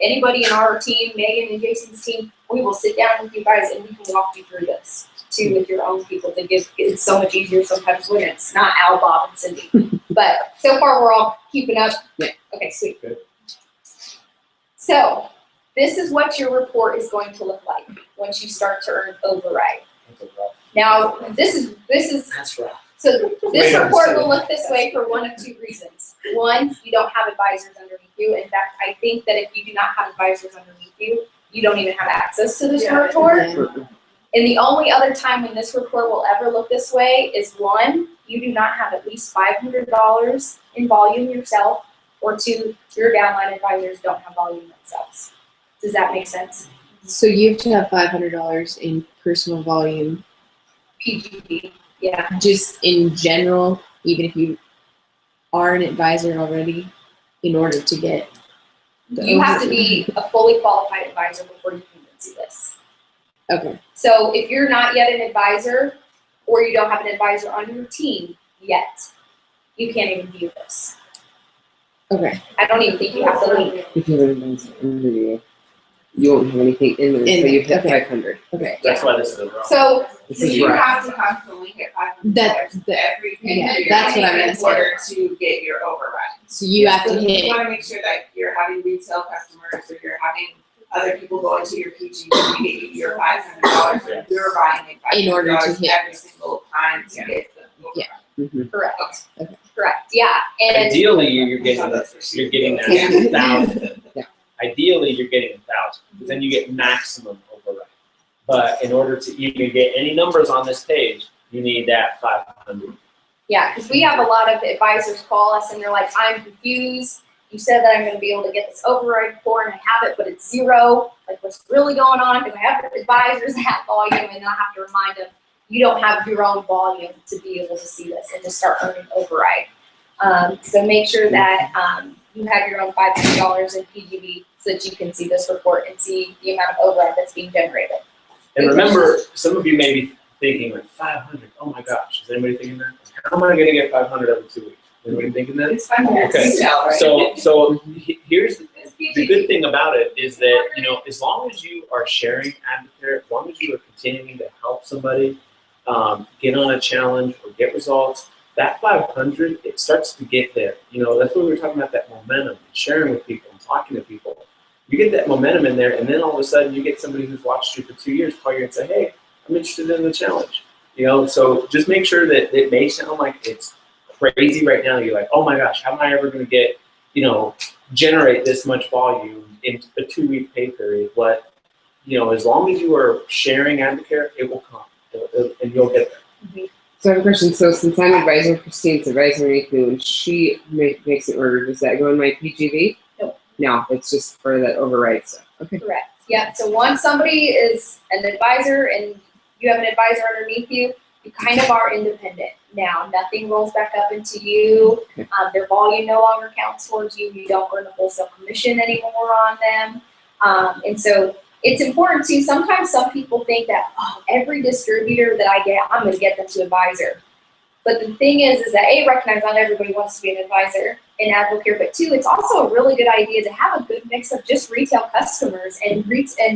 anybody in our team, Megan and Jason's team, we will sit down with you guys and we can walk you through this too with your own people. It's so much easier sometimes when it's not Al, Bob, and Cindy. But so far we're all keeping up. Yeah. Okay, sweet. Good. So this is what your report is going to look like once you start to earn override. Now, this is That's rough. so this Wait, report I'm will look this way for one of two reasons. One, you don't have advisors underneath you. In fact, I think that if you do not have advisors underneath you, you don't even have access to this Yeah. report. And the only other time when this report will ever look this way is one, you do not have at least $500 in volume yourself, or two, your downline advisors don't have volume themselves. Does that make sense? So you have to have $500 in personal volume, PGD, yeah. just in general, even if you are an advisor already, in order to get. the You have to override. be a fully qualified advisor before you can see this. Okay. So if you're not yet an advisor, or you don't have an advisor on your team yet, you can't even view this. Okay. I don't even think you have the link. If you have an advisor under you, you won't have anything in there until you've hit Okay. 500. Okay. That's why this is wrong. So This So is you rough. have to have the link at That- $500 that- every pay yeah, period that's what I'm in asking. order to get your override. So you have So to you hit, wanna make sure that you're having retail customers, or you're having other people go into your PG to get you your $500, or you're buying In order to $500 hit. every single time to get the override. Mhm. correct. Okay. Correct, yeah, and Ideally, you're getting that 1,000. Yeah. Ideally, you're getting 1,000, because then you get maximum override. But in order to even get any numbers on this page, you need that 500. yeah, because we have a lot of advisors call us and they're like, I'm confused. You said that I'm gonna be able to get this override report and I have it, but it's 0. Like, what's really going on? Because I have advisors that have volume, and then I have to remind them, you don't have your own volume to be able to see this and to start earning override. So make sure that you have your own $500 in PGV so that you can see this report and see the amount of override that's being generated. And remember, some of you may be thinking like 500. Oh my gosh, is anybody thinking that? How am I going to get 500 every 2 weeks? Anybody thinking that? It's fun to Okay. retail, right? So here's It's the PG. good thing about it is that, you know, as long as you are sharing Advocare, as long as you are continuing to help somebody get on a challenge or get results, that 500, it starts to get there. You know, that's what we were talking about, that momentum, sharing with people and talking to people. You get that momentum in there, and then all of a sudden you get somebody who's watched you for 2 years call you and say, hey, I'm interested in the challenge. You know, so just make sure that it may sound like it's crazy right now. You're like, oh my gosh, how am I ever going to get, you know, generate this much volume in a 2-week pay period? But, you know, as long as you are sharing Advocare, it will come, and you'll get there. So I have a question. So since I'm advising Christine's advising me, when she makes an order, does that go in my PGV? No. No, it's just for that override stuff. Okay. Correct. Yeah. So once somebody is an advisor and you have an advisor underneath you, you kind of are independent now. Nothing rolls back up into you. Their volume no longer counts towards you. You don't earn the wholesale commission anymore on them. And so it's important too. Sometimes some people think that, oh, every distributor that I get, I'm going to get them to advisor. But the thing is that A, recognize not everybody wants to be an advisor in Advocare, but 2, it's also a really good idea to have a good mix of just retail customers and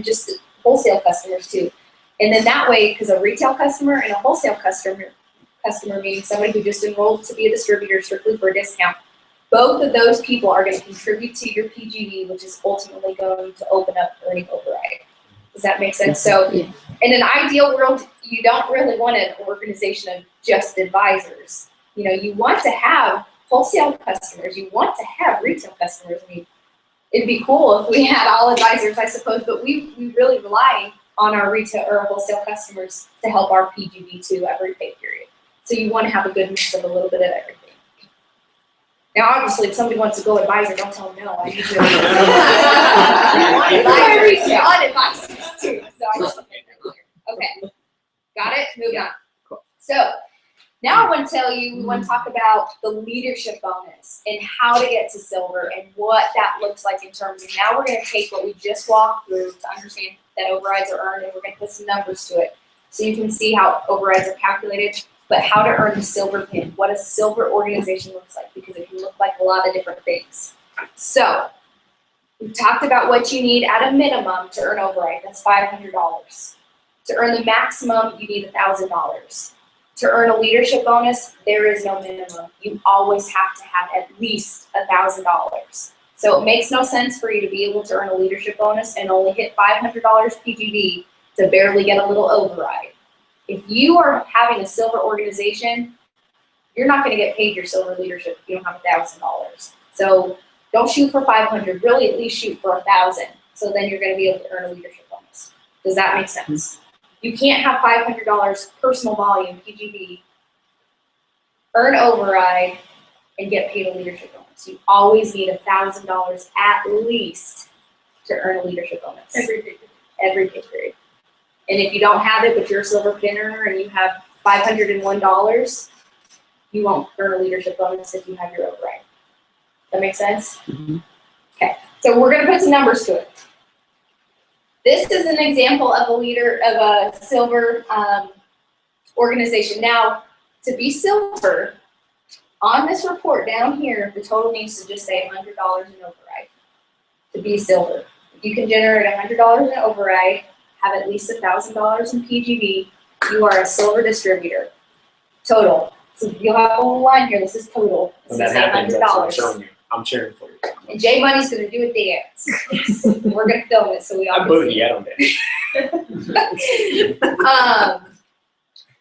just wholesale customers too. And then that way, because a retail customer and a wholesale customer meaning somebody who just enrolled to be a distributor strictly for a discount, both of those people are going to contribute to your PGV, which is ultimately going to open up earning override. Does that make sense? So in an ideal world, you don't really want an organization of just advisors. You know, you want to have wholesale customers. You want to have retail customers. I mean, it'd be cool if we had all advisors, I suppose, but we really rely on our retail or wholesale customers to help our PGV too every pay period. So you want to have a good mix of a little bit of everything. Now, obviously, if somebody wants to go advisor, don't tell them no. I usually want advisors too. So I just make that clear. Okay, got it? Moving on. Cool. So now I want to tell you, we want to talk about the leadership bonus and how to get to silver and what that looks like in terms of, now we're going to take what we just walked through to understand that overrides are earned, and we're going to put some numbers to it so you can see how overrides are calculated, but how to earn the silver pin, what a silver organization looks like, because it can look like a lot of different things. So we've talked about what you need at a minimum to earn override. That's $500. To earn the maximum, you need $1,000. To earn a leadership bonus, there is no minimum. You always have to have at least $1,000. So it makes no sense for you to be able to earn a leadership bonus and only hit $500 PGV to barely get a little override. If you are having a silver organization, you're not going to get paid your silver leadership if you don't have $1,000. So don't shoot for 500, really at least shoot for 1,000. So then you're going to be able to earn a leadership bonus. Does that make sense? You can't have $500 personal volume, PGV, earn override, and get paid a leadership bonus. You always need $1,000 at least to earn a leadership bonus. Every pay period. And if you don't have it, but you're a silver pin earner and you have $501, you won't earn a leadership bonus if you have your override. That make sense? Mm-hmm. Okay, so we're gonna put some numbers to it. This is an example of a silver organization. Now, to be silver, on this report down here, the total needs to just say $100 in override to be silver. If you can generate $100 in override, have at least $1,000 in PGV, you are a silver distributor. Total. So you'll have a whole line here. This is total. This When is that happens, that's what I'm $100. showing you. I'm cheering for you. And Jay Money's gonna do a dance. We're gonna film it so we all I'm can see booty, I don't dance.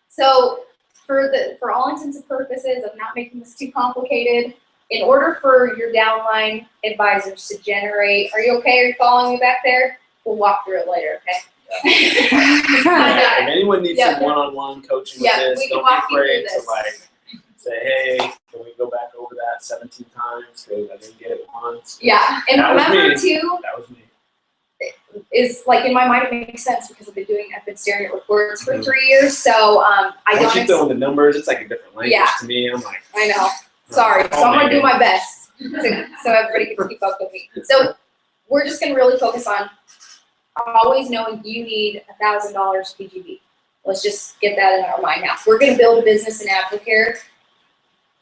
So for all intents and purposes of not making this too complicated, in order for your downline advisors to generate, are you okay? Are you following me back there? We'll walk through it later, okay? If anyone needs Yeah. some one-on-one coaching with Yeah, this, we can don't walk be you through afraid to this. like say, hey, can we go back over that 17 times because I didn't get it once. Yeah, and That was remember me. too, That was me. is like in my mind it makes sense because I've been staring at reports for 3 years, so I Once don't. you fill in the numbers, it's like a different language Yeah. to me. I'm like, I know. Sorry. So I'm gonna do my best so everybody can keep up with me. So we're just gonna really focus on always knowing you need $1,000 PGB. Let's just get that in our mind now. If we're gonna build a business in Advocare,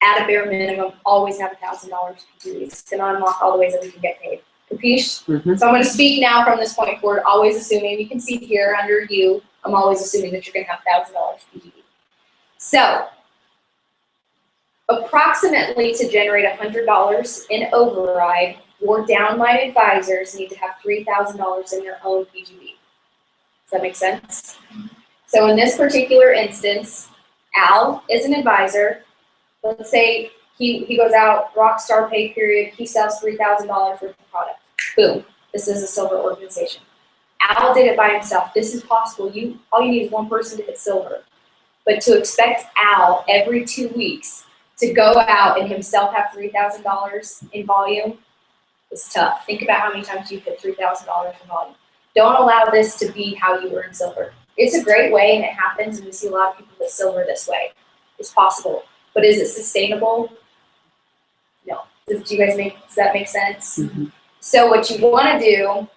at a bare minimum, always have $1,000 PGB. It's gonna unlock all the ways that we can get paid. Capiche? Mhm. So I'm gonna speak now from this point forward, always assuming, you can see here under you, I'm always assuming that you're gonna have $1,000 PGB. So, approximately to generate $100 in override, your downline advisors need to have $3,000 in their own PGB. Does that make sense? So in this particular instance, Al is an advisor. Let's say he goes out, rockstar pay period, he sells $3,000 worth of product. Boom, this is a silver organization. Al did it by himself. This is possible. All you need is one person to hit silver. But to expect Al every 2 weeks to go out and himself have $3,000 in volume is tough. Think about how many times you've hit $3,000 in volume. Don't allow this to be how you earn silver. It's a great way and it happens, and we see a lot of people that silver this way. It's possible. But is it sustainable? No. Does that make sense? Mm-hmm. So what you want to do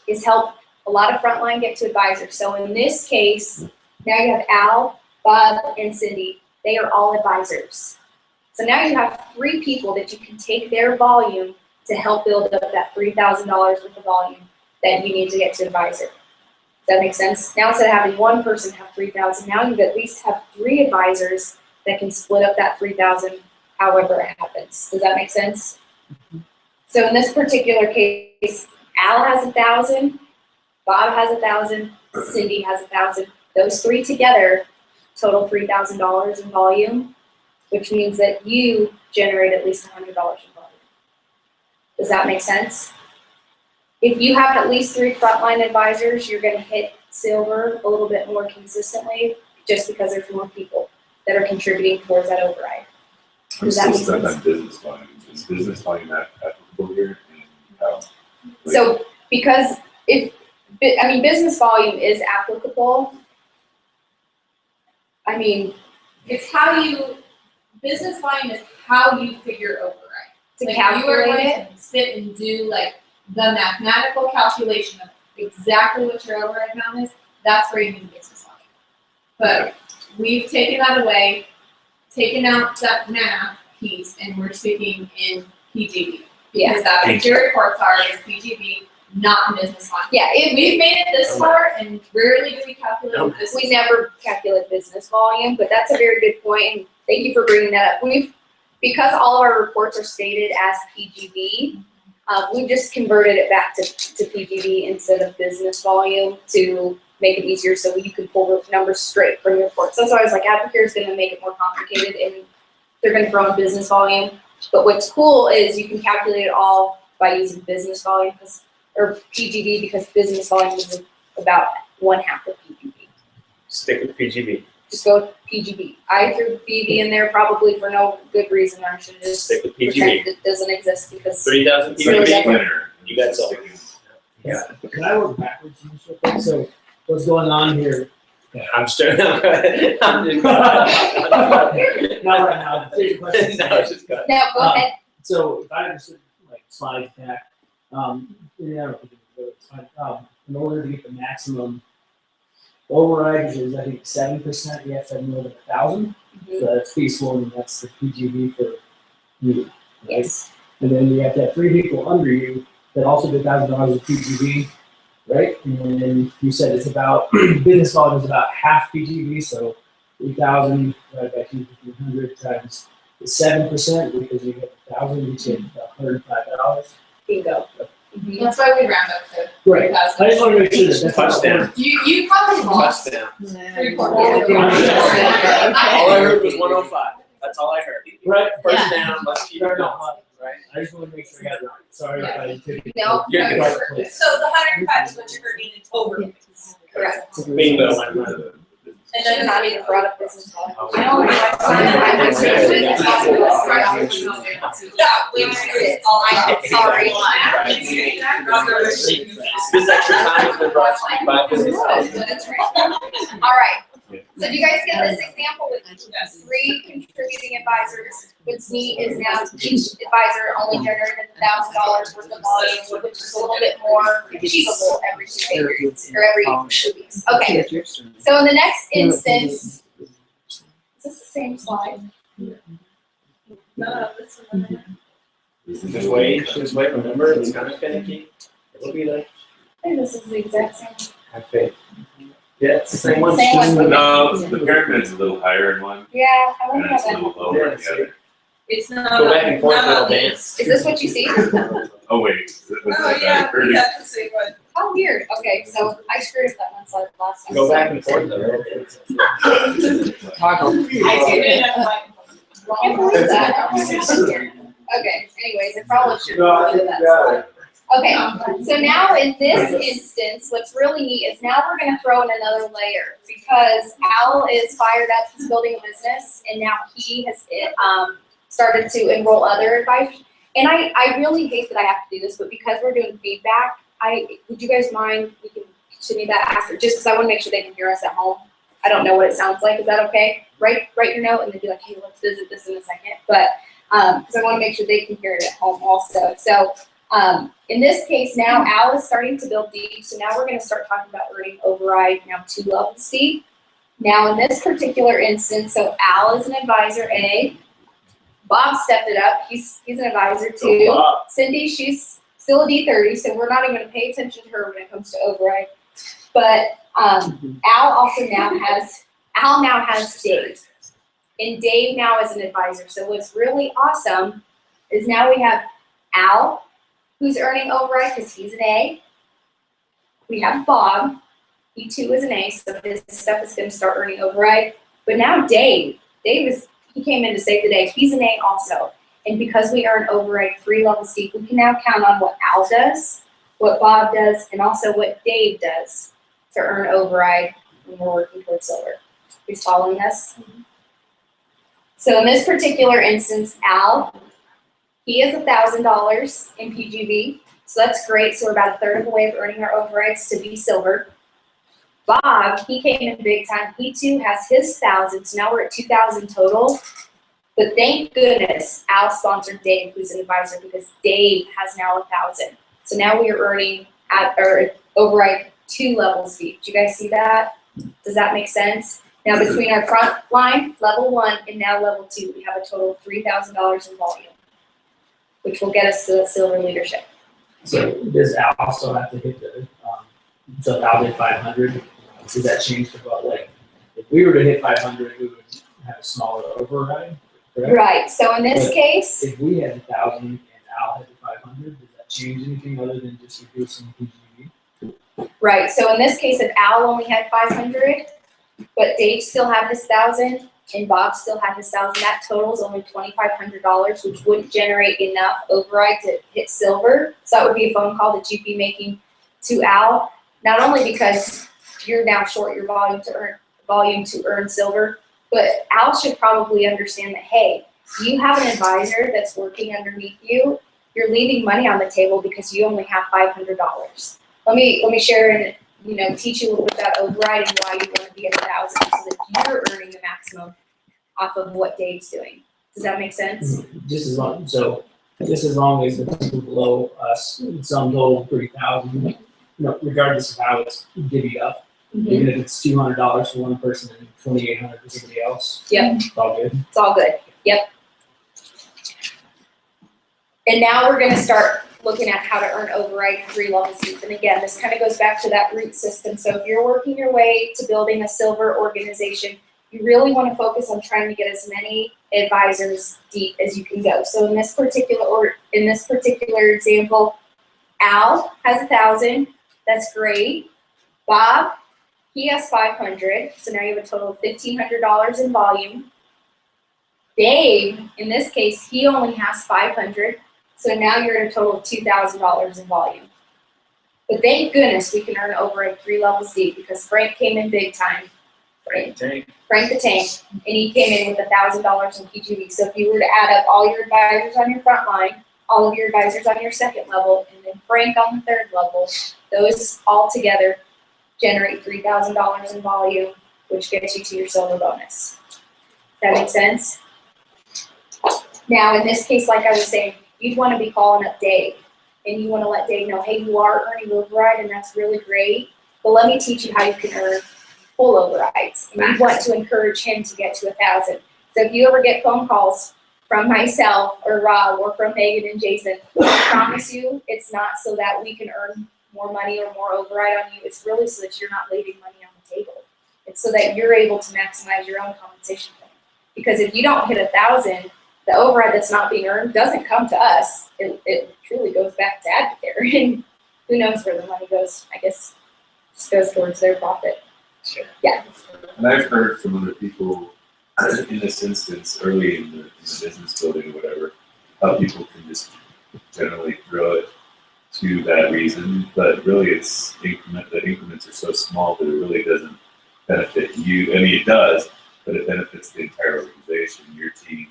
is help a lot of frontline get to advisors. So in this case, now you have Al, Bob, and Cindy. They are all advisors. So now you have 3 people that you can take their volume to help build up that $3,000 worth of volume that you need to get to advisor. Does that make sense? Now instead of having one person have 3,000, now you at least have 3 advisors that can split up that 3,000 however it happens. Does that make sense? So in this particular case, Al has 1,000, Bob has 1,000, Cindy has 1,000. Those 3 together total $3,000 in volume, which means that you generate at least $100 in volume. Does that make sense? If you have at least 3 frontline advisors, you're going to hit silver a little bit more consistently just because there's more people that are contributing towards that override. I'm Does that still make stuck sense? on business volume. Is business volume applicable here? And how? Like, So because business volume is applicable. I mean, It's how business volume is how you figure override. to Like, you are calculate going it, to sit and do like the mathematical calculation of exactly what your override amount is. That's where you need business volume. But we've taken that away, taken out that math piece, and we're speaking in PGB. Yeah. Because that's what your reports are, is PGB, not business volume. yeah, We've made it this far, and rarely do we calculate business. we never calculate business volume, but that's a very good point, and thank you for bringing that up. Because all of our reports are stated as PGB, we've just converted it back to PGB instead of business volume to make it easier so you can pull the numbers straight from your report. So that's why I was like, Advocare is gonna make it more complicated and they're gonna throw in business volume. But what's cool is you can calculate it all by using business volume or PGB, because business volume is about 1/2 of PGB. Stick with PGB. Just go with PGB. I threw BV in there probably for no good reason. I should just Stick with pretend PGB. it doesn't exist because 3,000 it's like a PGB. splinter. You got some. Yeah, can I work backwards in this real quick? So what's going on here? I'm still. I'm just. Not right now. Take your question. No, it's just good. now go ahead. So if I understood like slides back, it's fine. In order to get the maximum override, which is I think 7%, you have to have more than 1,000. So that's feasible, and that's the PGB for you. Right? Yes. And then you have to have 3 people under you that also do $1,000 of PGB, right? And then you said it's about business volume is about half PGB, so 3,000 divided by 2,500 times the 7%, because you get 1,000, you get $105. Bingo. That's why we round up to Right. 3,000. I just want to make sure that that's not. Touchdown. You probably lost Touchdown. 3/4. All I heard was 105. That's all I heard. Right. First down, let's keep it Fair going. enough. Right? I just want to make sure I got it right. Sorry if I didn't. No, You're good. Right place. So the 105 is what you're earning in over. correct. Bingo, my The- friend. the- And then not even brought up business volume. Okay. I know, I'm Okay. Yeah, we it's all I'm sorry. This extra time has been brought to you by Business Health. That's right. All right, so do you guys get this example with 3 contributing advisors? What's neat is now each advisor only generated $1,000 worth of volume, which is a little bit more achievable every 2 pay periods, or every 2 weeks. Okay, so in the next instance, is this the same slide? No, this one. Just wait, remember, it's kind of finicky. It'll be like, I think this is the exact same. have faith. Yeah, it's the same one. Same one. No, the pyramid's a little higher in one, Yeah, I and like it's a that. little lower in the other. It's not. Go back and forth, not little on dance. Is this what you see? Oh, wait, was Oh, that yeah, pretty? we got the same one. How weird. Okay, so I screwed up that one slide last time. Go back and forth though. Toggle. I did it at my. I can't believe that. Okay, anyways, it probably should have been that slide. Okay, so now in this instance, what's really neat is now we're gonna throw in another layer because Al is fired up, he's building a business, and now he has started to enroll other advisors. And I really hate that I have to do this, but because we're doing feedback, would you guys mind, we can continue that after, just because I wanna make sure they can hear us at home. I don't know what it sounds like, is that okay? Write your note and then be like, hey, let's visit this in a second, but, because I wanna make sure they can hear it at home also. So, in this case now, Al is starting to build deep, so now we're gonna start talking about earning override, now 2 levels deep. Now in this particular instance, so Al is an advisor A, Bob stepped it up, he's an advisor 2. Cindy, she's still a D30, so we're not even gonna pay attention to her when it comes to override. But, Al also now has Dave. And Dave now is an advisor, so what's really awesome is now we have Al, who's earning override because he's an A. We have Bob, he too is an A, so his stuff is gonna start earning override. But now Dave he came in to save the day, he's an A also. And because we earn override 3 levels deep, we can now count on what Al does, what Bob does, and also what Dave does to earn override when we're working towards silver. Who's following us? So in this particular instance, Al, he has $1,000 in PGV, so that's great. So we're about a third of the way of earning our overrides to be silver. Bob, he came in big time. He too has his 1,000, so now we're at 2,000 total. But thank goodness Al sponsored Dave, who's an advisor, because Dave has now 1,000. So now we are earning override 2 levels deep. Do you guys see that? Does that make sense? Now between our front line, level 1, and now level 2, we have a total of $3,000 in volume, which will get us to the silver leadership. So does Al still have to hit the, so if Al did 500, does that change to about like, if we were to hit 500, we would have a smaller override, correct? Right, so in this But case, If we had 1,000 and Al had 500, does that change anything other than just reducing PGV? right, so in this case, if Al only had 500, but Dave still had his 1,000, and Bob still had his 1,000, that totals only $2,500, which wouldn't generate enough override to hit silver. So that would be a phone call that you'd be making to Al, not only because you're now short your volume to earn silver, but Al should probably understand that, hey, you have an advisor that's working underneath you, you're leaving money on the table because you only have $500. Let me share and teach you a little bit about override and why you want to be at 1,000 so that you're earning the maximum off of what Dave's doing. Does that make sense? Just as long as the people below us, sum total 3,000, regardless of how it's divvied up, even if it's $200 for one person and $2,800 for somebody else. Yep. It's all good. It's all good. Yep. And now we're going to start looking at how to earn override 3 levels deep. And again, this kind of goes back to that root system. So if you're working your way to building a silver organization, you really want to focus on trying to get as many advisors deep as you can go. So in this particular example, Al has 1,000. That's great. Bob, he has 500. So now you have a total of $1,500 in volume. Dave, in this case, he only has 500. So now you're at a total of $2,000 in volume. But thank goodness we can earn over at 3 levels deep because Frank came in big time. Frank the Tank. Frank the Tank, and he came in with $1,000 in PGV. So if you were to add up all your advisors on your front line, all of your advisors on your second level, and then Frank on the third level, those all together generate $3,000 in volume, which gets you to your silver bonus. Does that make sense? Now, in this case, like I was saying, you'd want to be calling up Dave, and you want to let Dave know, hey, you are earning override, and that's really great, but let me teach you how you can earn full overrides. And you want to encourage him to get to 1,000. So if you ever get phone calls from myself or Rob or from Megan and Jason, I promise you, it's not so that we can earn more money or more override on you. It's really so that you're not leaving money on the table. It's so that you're able to maximize your own compensation plan. Because if you don't hit 1,000, the override that's not being earned doesn't come to us. It truly goes back to Advocare. And who knows where the money goes? I guess it just goes towards their profit. Sure. Yeah. And I've heard from other people in this instance, early in the business building or whatever, how people can just generally throw it to that reason, but really it's the increments are so small that it really doesn't benefit you. I mean, it does, but it benefits the entire organization, your team,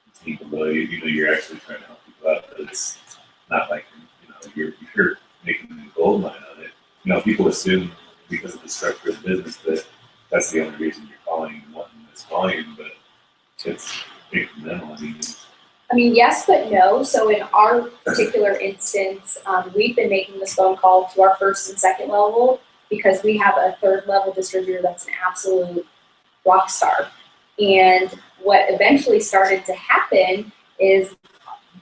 the team below you. You know, you're actually trying to help people out, but it's not like, you're making a gold mine on it. You know, people assume because of the structure of the business that that's the only reason you're calling and wanting this volume, but it's incremental. I mean, yes, but no. So in our particular instance, we've been making this phone call to our first and second level because we have a third level distributor that's an absolute rock star. And what eventually started to happen is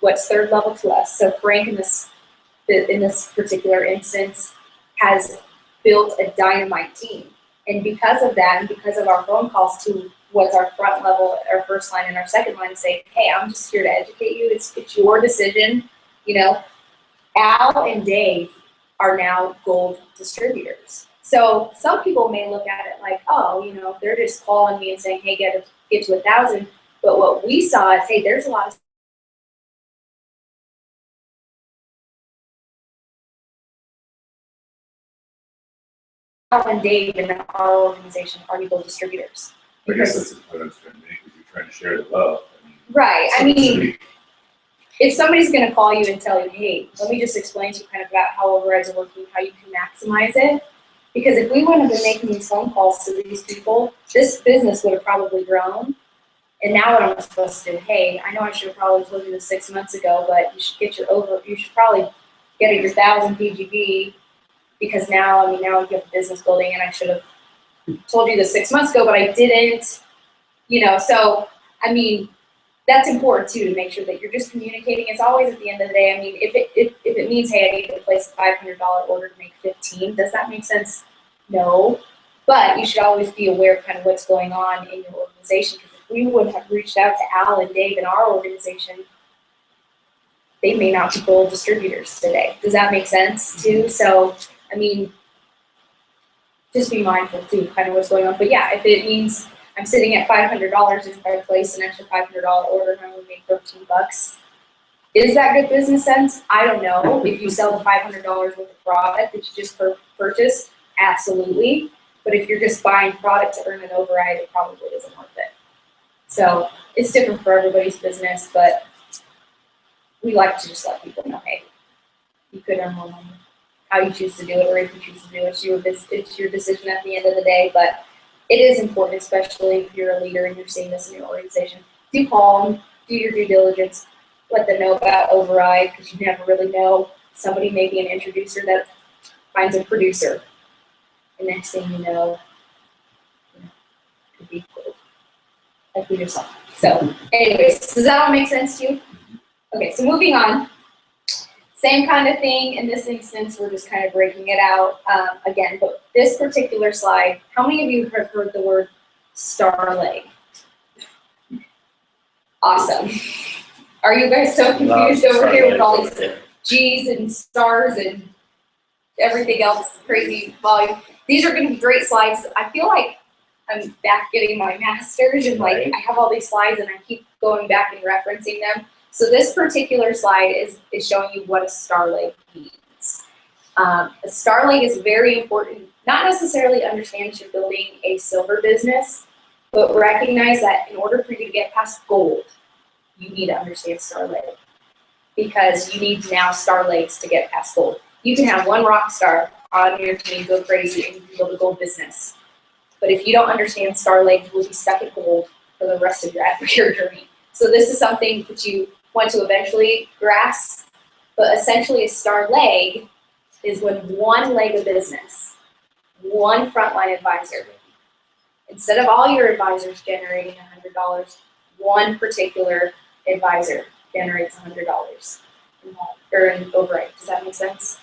what's third level to us. So Frank in this particular instance has built a dynamite team. And because of that, and because of our phone calls to what's our front level, our first line and our second line, say, hey, I'm just here to educate you. It's your decision. You know, Al and Dave are now gold distributors. So some people may look at it like, oh, they're just calling me and saying, hey, get to 1,000. But what we saw is, hey, there's a lot of Al and Dave in our organization are gold distributors. I guess that's the point I was trying to make, is you're trying to share the love. Right. I mean, if somebody's going to call you and tell you, hey, let me just explain to you kind of about how overrides are working, how you can maximize it. Because if we wouldn't have been making these phone calls to these people, this business would have probably grown. And now what I'm supposed to do, hey, I know I should have probably told you this 6 months ago, but you should you should probably get your 1,000 PGB, because now you have the business building, and I should have told you this 6 months ago, but I didn't, so, I mean, that's important too, to make sure that you're just communicating. It's always at the end of the day, I mean, if it means, hey, I need to place a $500 order to make 15, does that make sense? No, but you should always be aware of kind of what's going on in your organization, because if we would have reached out to Al and Dave in our organization, they may not be gold distributors today. Does that make sense too? So, I mean, just be mindful too, kind of what's going on. But yeah, if it means I'm sitting at $500 and if I place an extra $500 order and I only make $13, is that good business sense? I don't know. If you sell the $500 worth of product that you just purchased, absolutely. But if you're just buying product to earn an override, it probably isn't worth it. So it's different for everybody's business, but we like to just let people know, hey, you could earn more money. How you choose to do it, or if you choose to do it, it's your decision at the end of the day. But it is important, especially if you're a leader and you're seeing this in your organization. Do call them, do your due diligence, let them know about override, because you never really know. Somebody may be an introducer that finds a producer. The next thing you know, it could be cool. Like we just saw. So, anyways, does that all make sense to you? Okay, so moving on. Same kind of thing in this instance, we're just kind of breaking it out again, but this particular slide, how many of you have heard the word Starling? Awesome. Are you guys so confused over here with all these G's and stars and everything else, crazy volume. These are gonna be great slides. I feel like I'm back getting my master's and like Right. I have all these slides and I keep going back and referencing them. So this particular slide is showing you what a star leg means. A star leg is very important, not necessarily understand that you're building a silver business, but recognize that in order for you to get past gold, you need to understand star leg. Because you need now star legs to get past gold. You can have one rock star on your team go crazy and you can build a gold business. But if you don't understand star legs, you will be stuck at gold for the rest of your journey. So this is something that you want to eventually grasp, but essentially a star leg is when one leg of business, one frontline advisor, instead of all your advisors generating $100, one particular advisor generates $100 in override. Does that make sense?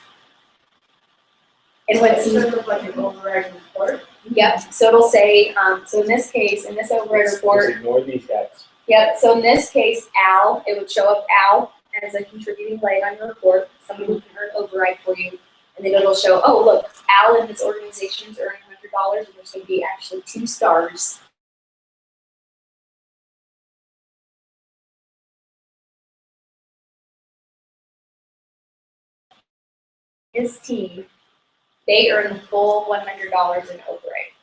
And what's Sort of like an override report. Yep, so it'll say, so in this case, in this override report, Just ignore these guys. yep, so in this case, Al, it would show up Al as a contributing leg on your report, somebody who can earn override for you. And then it'll show, oh, look, Al and his organization is earning $100, and there's gonna be actually 2 stars. His team, they earn the full $100 in override.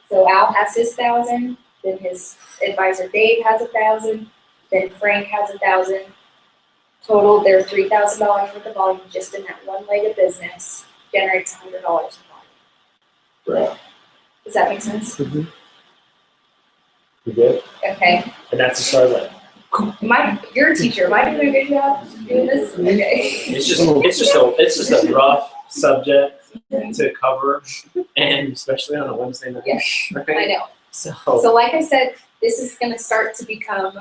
So Al has his 1,000, then his advisor Dave has 1,000, then Frank has 1,000. Total, they're $3,000 worth of volume just in that one leg of business, generates $100 in volume. Right. Does that make sense? You good? Okay. And that's a star leg. You're a teacher. Am I doing a good job doing this? Okay. It's just a rough subject to cover, and especially on a Wednesday night. Yes, Right? I know. So So like I said, this is going to start to become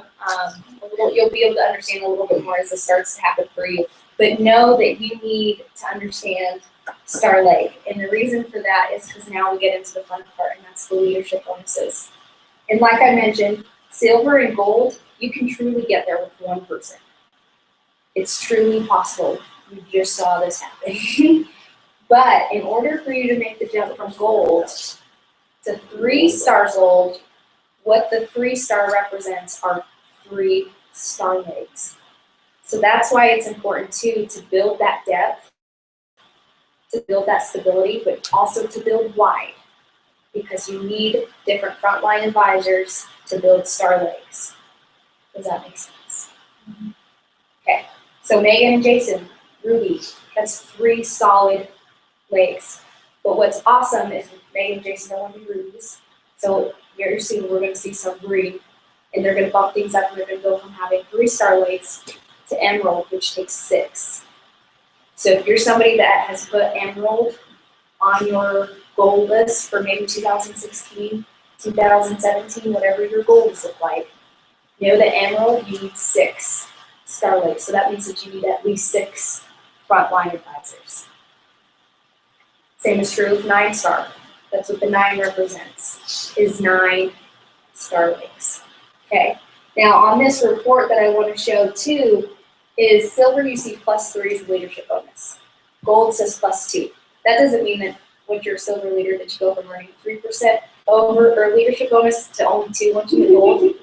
you'll be able to understand a little bit more as this starts to happen for you. But know that you need to understand star leg. And the reason for that is because now we get into the fun part, and that's the leadership bonuses. And like I mentioned, silver and gold, you can truly get there with one person. It's truly possible. You just saw this happen. But in order for you to make the jump from gold to 3-star gold, what the 3-star represents are 3 star legs. So that's why it's important too to build that depth, to build that stability, but also to build wide, because you need different frontline advisors to build star legs. Does that make sense? Okay, so Megan and Jason, Ruby, that's 3 solid legs. But what's awesome is Megan and Jason don't want to be rubies. So very soon we're going to see some green, and they're going to bump things up, and they're going to go from having 3-star legs to emerald, which takes 6. So if you're somebody that has put emerald on your goal list for maybe 2016, 2017, whatever your goals look like, know that emerald, you need 6 star legs. So that means that you need at least 6 frontline advisors. Same is true with 9-star. That's what the 9 represents, is 9 star legs. Okay. Now on this report that I want to show too is silver you see +3 is the leadership bonus. Gold says +2. That doesn't mean that when you're a silver leader that you go from earning 3% over or leadership bonus to only 2 once you hit gold.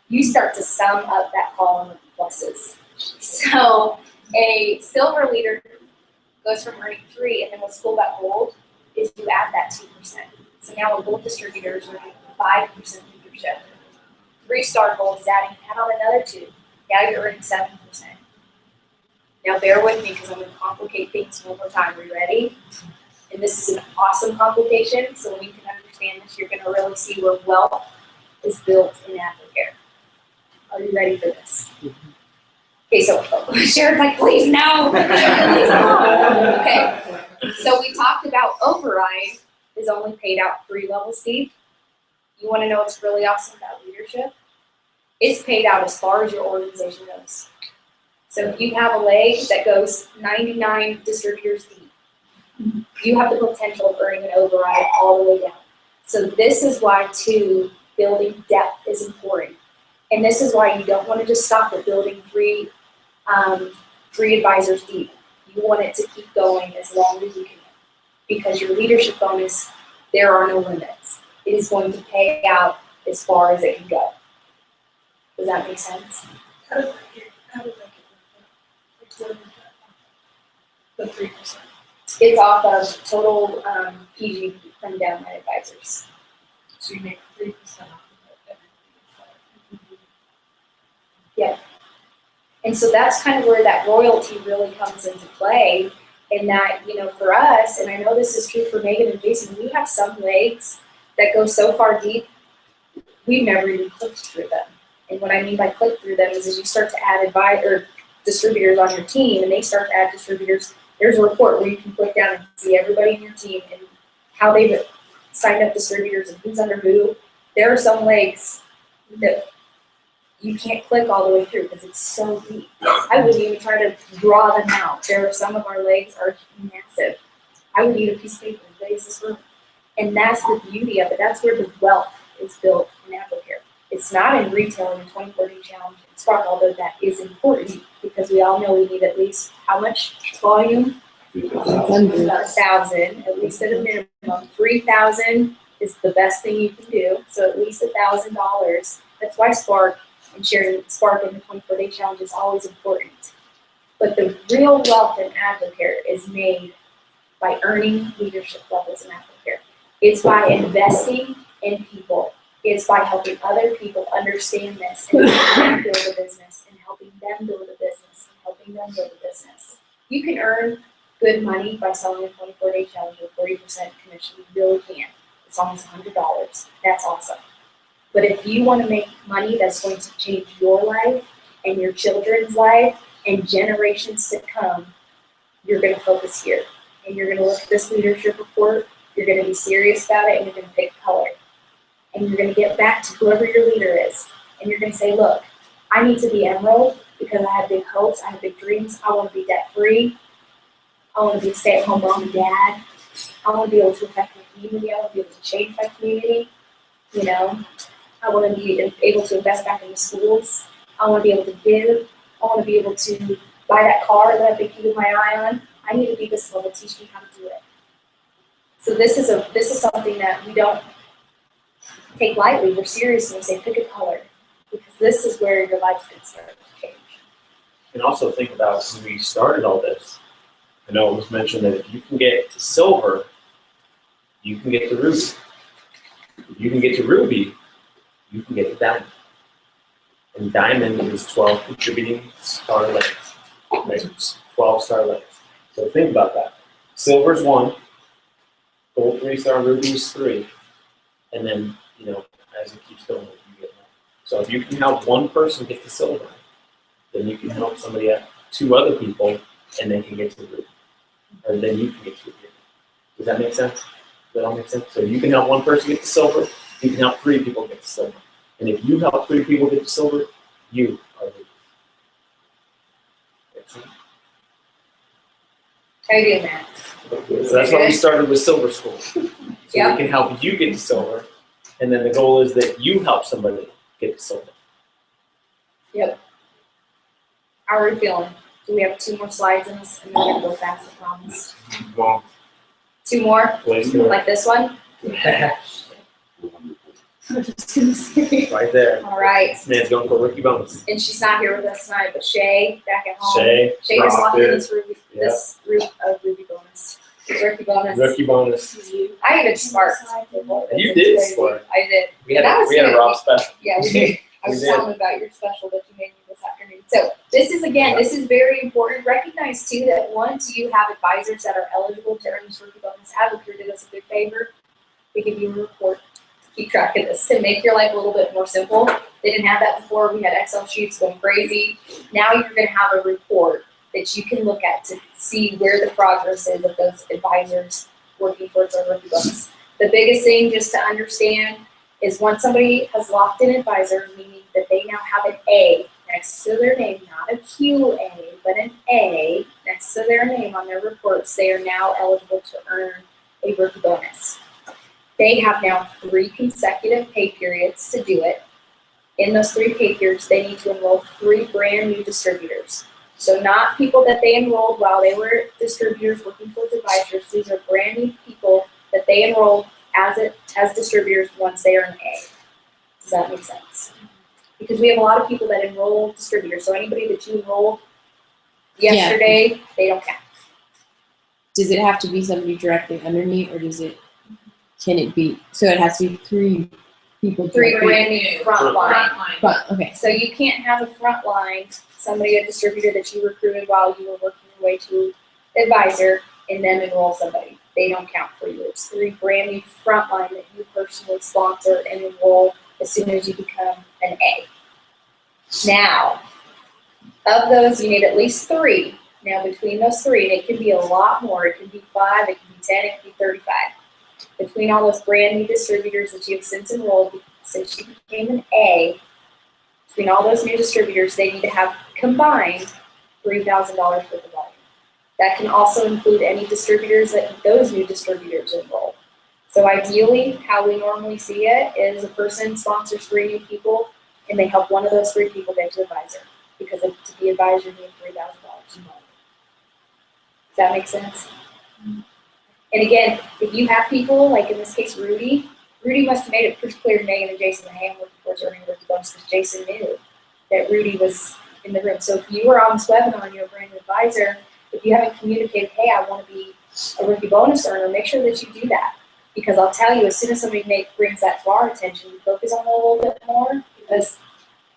You start to sum up that column of pluses. So a silver leader goes from earning 3, and then what's cool about gold is you add that 2%. So now a gold distributor is earning 5% leadership. 3-star gold is add on another 2. Now you're earning 7%. Now bear with me because I'm going to complicate things one more time. Are you ready? And this is an awesome complication. So when you can understand this, you're going to really see where wealth is built in aftercare. Are you ready for this? Okay, so Sharon's like, please no. Please no. Okay, so we talked about override is only paid out 3 levels deep. You want to know what's really awesome about leadership? It's paid out as far as your organization goes. So if you have a leg that goes 99 distributors deep, you have the potential of earning an override all the way down. So this is why, too, building depth is important. And this is why you don't want to just stop at building 3 advisors deep. you want it to keep going as long as you can. Because your leadership bonus, there are no limits. It is going to pay out as far as it can go. Does that make sense? How does that get worked out? Like, what is that? The 3%. It's off of total PG from downline advisors. So you make 3% off of it every And so that's kind of where that royalty really comes into play. And that, you know, for us, and I know this is true for Megan and Jason, we have some legs that go so far deep, we've never even clicked through them. And what I mean by click through them is as you start to add distributors on your team and they start to add distributors, there's a report where you can click down and see everybody in your team and how they've signed up distributors and who's under who. There are some legs that you can't click all the way through because it's so deep. I wouldn't even try to draw them out. There are some of our legs are massive. I would need a piece of paper as big as this room. And that's the beauty of it. That's where the wealth is built in AdvoCare. It's not in retail in the 24-day challenge in Spark, although that is important because we all know we need at least how much volume? 100. 1,000, at least at a minimum. 3,000 is the best thing you can do. So at least $1,000. That's why Spark and sharing Spark in the 24-day challenge is always important. But the real wealth in AdvoCare is made by earning leadership levels in AdvoCare. It's by investing in people. It's by helping other people understand this and helping them build a business and helping them build a business and helping them build a business. You can earn good money by selling a 24-day challenge with 40% commission. You really can. As long as $100. That's awesome. But if you want to make money that's going to change your life and your children's life and generations to come, you're going to focus here. And you're going to look at this leadership report, you're going to be serious about it, and you're going to pick color. And you're going to get back to whoever your leader is. And you're going to say, look, I need to be Emerald because I have big hopes, I have big dreams, I want to be debt-free, I want to be a stay-at-home mom and dad, I want to be able to affect my community, I want to be able to change my community, you know. I want to be able to invest back in the schools. I want to be able to give. I want to be able to buy that car that I've been keeping my eye on. I need to be this level. Teach me how to do it. So this is something that we don't take lightly. We're serious when we say pick a color because this is where your life's going to start to change. And also think about when we started all this. I know it was mentioned that if you can get to silver, you can get to ruby. If you can get to ruby, you can get to diamond. And diamond is 12 contributing star legs. Right? 12 star legs. So think about that. Silver's 1, gold 3-star, ruby is 3. And then, you know, as it keeps going, you get more. So if you can help one person get to silver, then you can help somebody, 2 other people, and they can get to ruby. Or then you can get to ruby. Does that make sense? Does that all make sense? So you can help one person get to silver, you can help 3 people get to silver. And if you help 3 people get to silver, you are ruby. How are you doing that? So that's why we started with Silver School. So Yep. we can help you get to silver, and then the goal is that you help somebody get to silver. Yep. How are we feeling? Do we have 2 more slides in this? And then we're going to go fast, I promise. Well, 2 more? please. Like this one? Right there. All right. This man's going for rookie bonus. And she's not here with us tonight, but Shay, back at home. Shay, Shay just locked in rocked it. this Ruby bonus. Rookie bonus. Rookie bonus. I even sparked. You did spark. I did. We had That a, was we had a good. Rob special. Yeah, we did. I We was did. telling about your special that you made me this afternoon. So this is, again, this is very important. Recognize too that once you have advisors that are eligible to earn this rookie bonus, AdvoCare did us a good favor. We give you a report. Keep track of this to make your life a little bit more simple. They didn't have that before. We had Excel sheets going crazy. Now you're going to have a report that you can look at to see where the progress is of those advisors working towards our rookie bonus. The biggest thing just to understand is once somebody has locked in advisor, meaning that they now have an A next to their name, not a QA, but an A next to their name on their reports, they are now eligible to earn a rookie bonus. They have now 3 consecutive pay periods to do it. In those 3 pay periods, they need to enroll 3 brand new distributors. So not people that they enrolled while they were distributors working towards advisors. These are brand new people that they enrolled as distributors once they are an A. Does that make sense? Because we have a lot of people that enroll distributors. So anybody that you enrolled yesterday, they don't count. Does it have to be somebody directly under me, or can it be, so it has to be 3 people? 3 directly- brand new frontline. Front, okay. So you can't have a front line, somebody, a distributor that you recruited while you were working your way to advisor, and then enroll somebody. They don't count for you. It's 3 brand new frontline that you personally sponsor and enroll as soon as you become an A. Now, of those, you need at least 3. Now, between those 3, and it can be a lot more, it can be 5, it can be 10, it can be 35. Between all those brand new distributors that you have since enrolled, since you became an A, between all those new distributors, they need to have combined $3,000 worth of volume. That can also include any distributors that those new distributors enroll. So ideally, how we normally see it is a person sponsors 3 new people, and they help one of those 3 people get to advisor, because to be advisor, you need $3,000 in volume. Does that make sense? And again, if you have people, like in this case, Rudy must have made it pretty clear to Megan and Jason that, hey, I'm looking towards earning rookie bonus, because Jason knew that Rudy was in the room. So if you were on this webinar and you're a brand new advisor, if you haven't communicated, hey, I want to be a rookie bonus earner, make sure that you do that. Because I'll tell you, as soon as somebody brings that to our attention, we focus on it a little bit more, because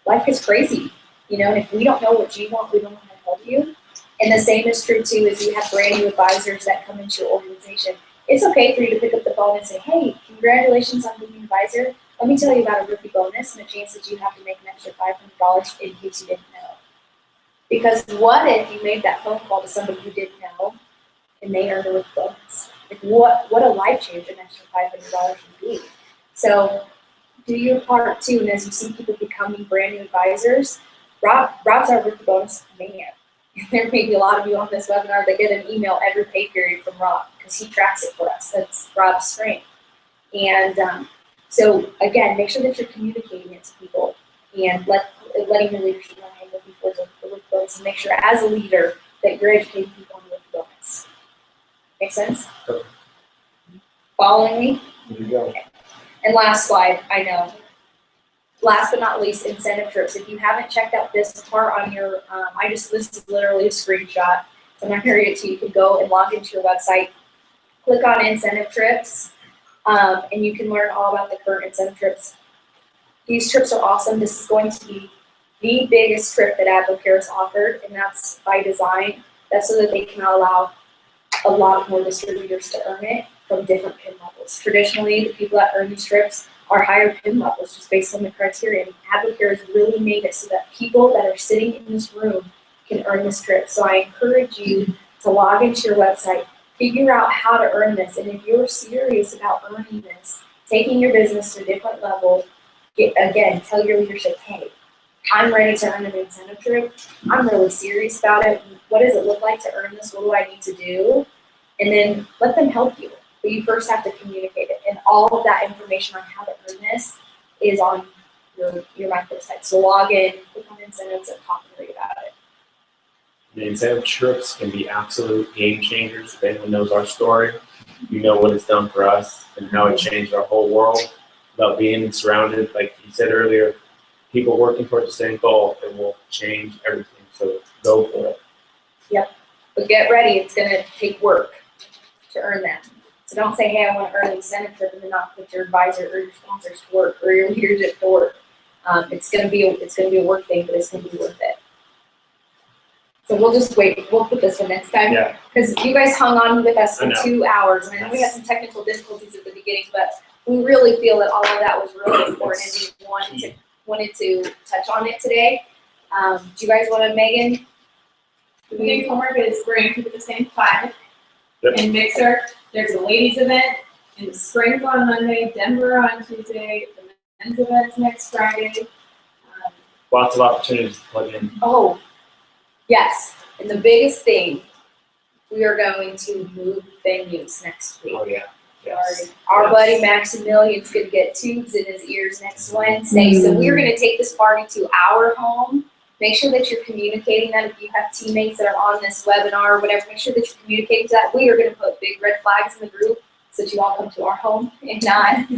life is crazy, and if we don't know what you want, we don't know how to help you. And the same is true too, as you have brand new advisors that come into your organization. It's okay for you to pick up the phone and say, hey, congratulations on being an advisor. Let me tell you about a rookie bonus and a chance that you have to make an extra $500 in case you didn't know. Because what if you made that phone call to somebody you didn't know and they earned a rookie bonus? Like what a life change an extra $500 would be. So do your part too, and as you see people becoming brand new advisors, Rob's our rookie bonus man. There may be a lot of you on this webinar that get an email every pay period from Rob, because he tracks it for us. That's Rob's strength. And so again, make sure that you're communicating it to people and letting your leadership know, hey, looking for the rookie bonus, and make sure as a leader that you're educating people on the rookie bonus. Make sense? Okay. Following me? Here you go. Okay. And last slide, I know. Last but not least, incentive trips. If you haven't checked out this part on your, this is literally a screenshot, so I'm not going to read it to you. You can go and log into your website, click on incentive trips, and you can learn all about the current incentive trips. These trips are awesome. This is going to be the biggest trip that Advocare has offered, and that's by design. That's so that they can allow a lot more distributors to earn it from different PIN levels. Traditionally, the people that earn these trips are higher PIN levels just based on the criteria. And Advocare has really made it so that people that are sitting in this room can earn this trip. So I encourage you to log into your website, figure out how to earn this. And if you're serious about earning this, taking your business to a different level, tell your leadership, hey, I'm ready to earn an incentive trip. I'm really serious about it. What does it look like to earn this? What do I need to do? And then let them help you. But you first have to communicate it. And all of that information on how to earn this is on your microsite. So log in, click on incentives, and talk and read about it. The incentive trips can be absolute game changers. If anyone knows our story, you know what it's done for us and how it changed our whole world. About being surrounded, like you said earlier, people working towards the same goal, it will change everything. So go for it. Yep. But get ready, it's gonna take work to earn that. So don't say, hey, I want to earn an incentive trip, and then not put your advisor or your sponsors to work or your leadership to work. It's gonna be a work thing, but it's gonna be worth it. So we'll just wait. We'll put this one next time. Yeah. Because you guys hung on with us I for know. 2 hours, and I know we had some technical difficulties at the beginning, but we really feel that all of that was really important, and we wanted to touch on it today. Do you guys want to, Megan? I think homework is we're going to keep it the same 5. Yep. In Mixer, there's a ladies event in the Springs on Monday, Denver on Tuesday, the men's event's next Friday. Lots of opportunities to plug in. Oh, yes. And the biggest thing, we are going to move venues next week. Oh yeah. Yes. Our buddy Maximilian's gonna get tubes in his ears next Wednesday, so we're gonna take this party to our home make sure that you're communicating that. If you have teammates that are on this webinar or whatever, make sure that you're communicating that. We are gonna put big red flags in the group so that you all come to our home and not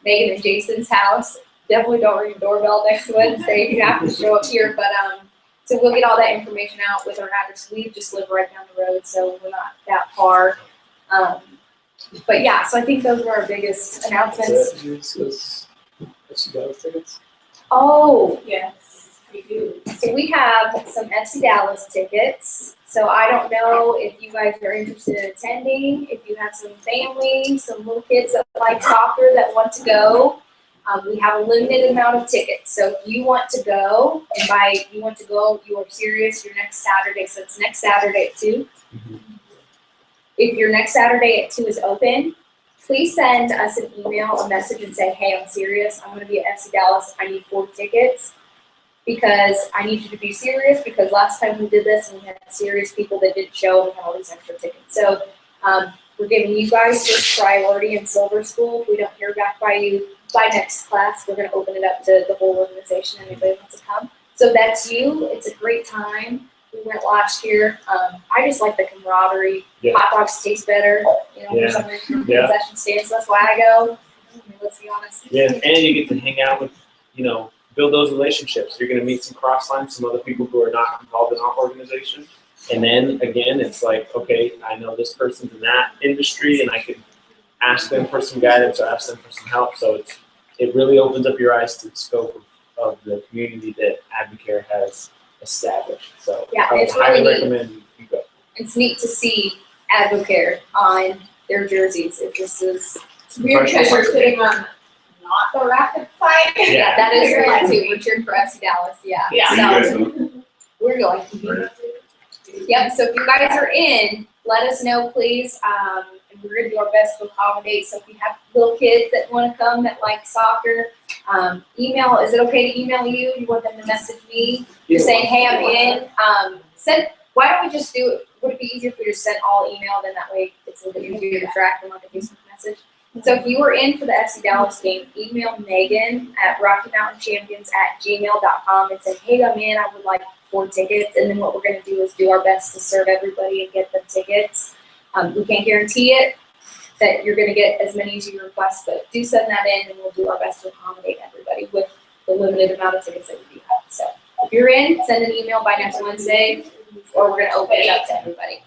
Megan and Jason's house. Definitely don't ring the doorbell next Wednesday. You have to show up here, but so we'll get all that information out with our address. We just live right down the road, so we're not that far. But yeah, so I think those were our biggest announcements. Oh, Yes, we do. so we have some FC Dallas tickets. So I don't know if you guys are interested in attending, if you have some family, some little kids that like soccer that want to go. We have a limited amount of tickets. So if you want to go, and by you want to go, you are serious, your next Saturday. So it's next Saturday at 2. If your next Saturday at 2 is open, please send us an email, a message, and say, hey, I'm serious. I'm going to be at FC Dallas. I need 4 tickets because I need you to be serious, because last time we did this and we had serious people that didn't show and we had all these extra tickets. So we're giving you guys first priority in Silver School. If we don't hear back by next class, we're going to open it up to the whole organization and anybody wants to come. So that's you. It's a great time. We went last year. I just like the camaraderie. Yeah. Hot dogs taste better, for some reason, concession stands. So that's why I go. I mean, let's be honest. Yeah, and you get to hang out with, build those relationships. You're going to meet some cross lines, some other people who are not involved in our organization. And then again, it's like, okay, I know this person's in that industry, and I could ask them for some guidance or ask them for some help. So it really opens up your eyes to the scope of the community that Advocare has established. So Yeah, I would it's really highly neat. recommend you go. It's neat to see Advocare on their jerseys. It just is. It's weird because you're sitting on not the Rapid side. Yeah, that is great too. We're cheering for FC Dallas. Yeah. Yeah. Are you So guys on? we're going. Right. Yep. So if you guys are in, let us know, please. And we're gonna do our best to accommodate. So if you have little kids that want to come that like soccer, email. Is it okay to email you? You want them to message me? You're saying, hey, I'm in. Why don't we just do it? Would it be easier if we just sent all email? Then that way it's a little bit easier to track than like a Facebook message. So if you were in for the FC Dallas game, email Megan at RockyMountainChampions@gmail.com and say, hey, I'm in. I would like 4 tickets. And then what we're going to do is do our best to serve everybody and get them tickets. We can't guarantee it that you're going to get as many as you request, but do send that in and we'll do our best to accommodate everybody with the limited amount of tickets that we do have. So if you're in, send an email by next Wednesday, or we're going to open it up to everybody.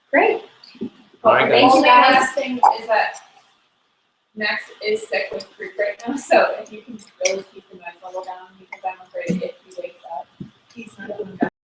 Great. All right, guys. Thank you Only guys. last thing is that Max is sick with croup right now, so if you can go keep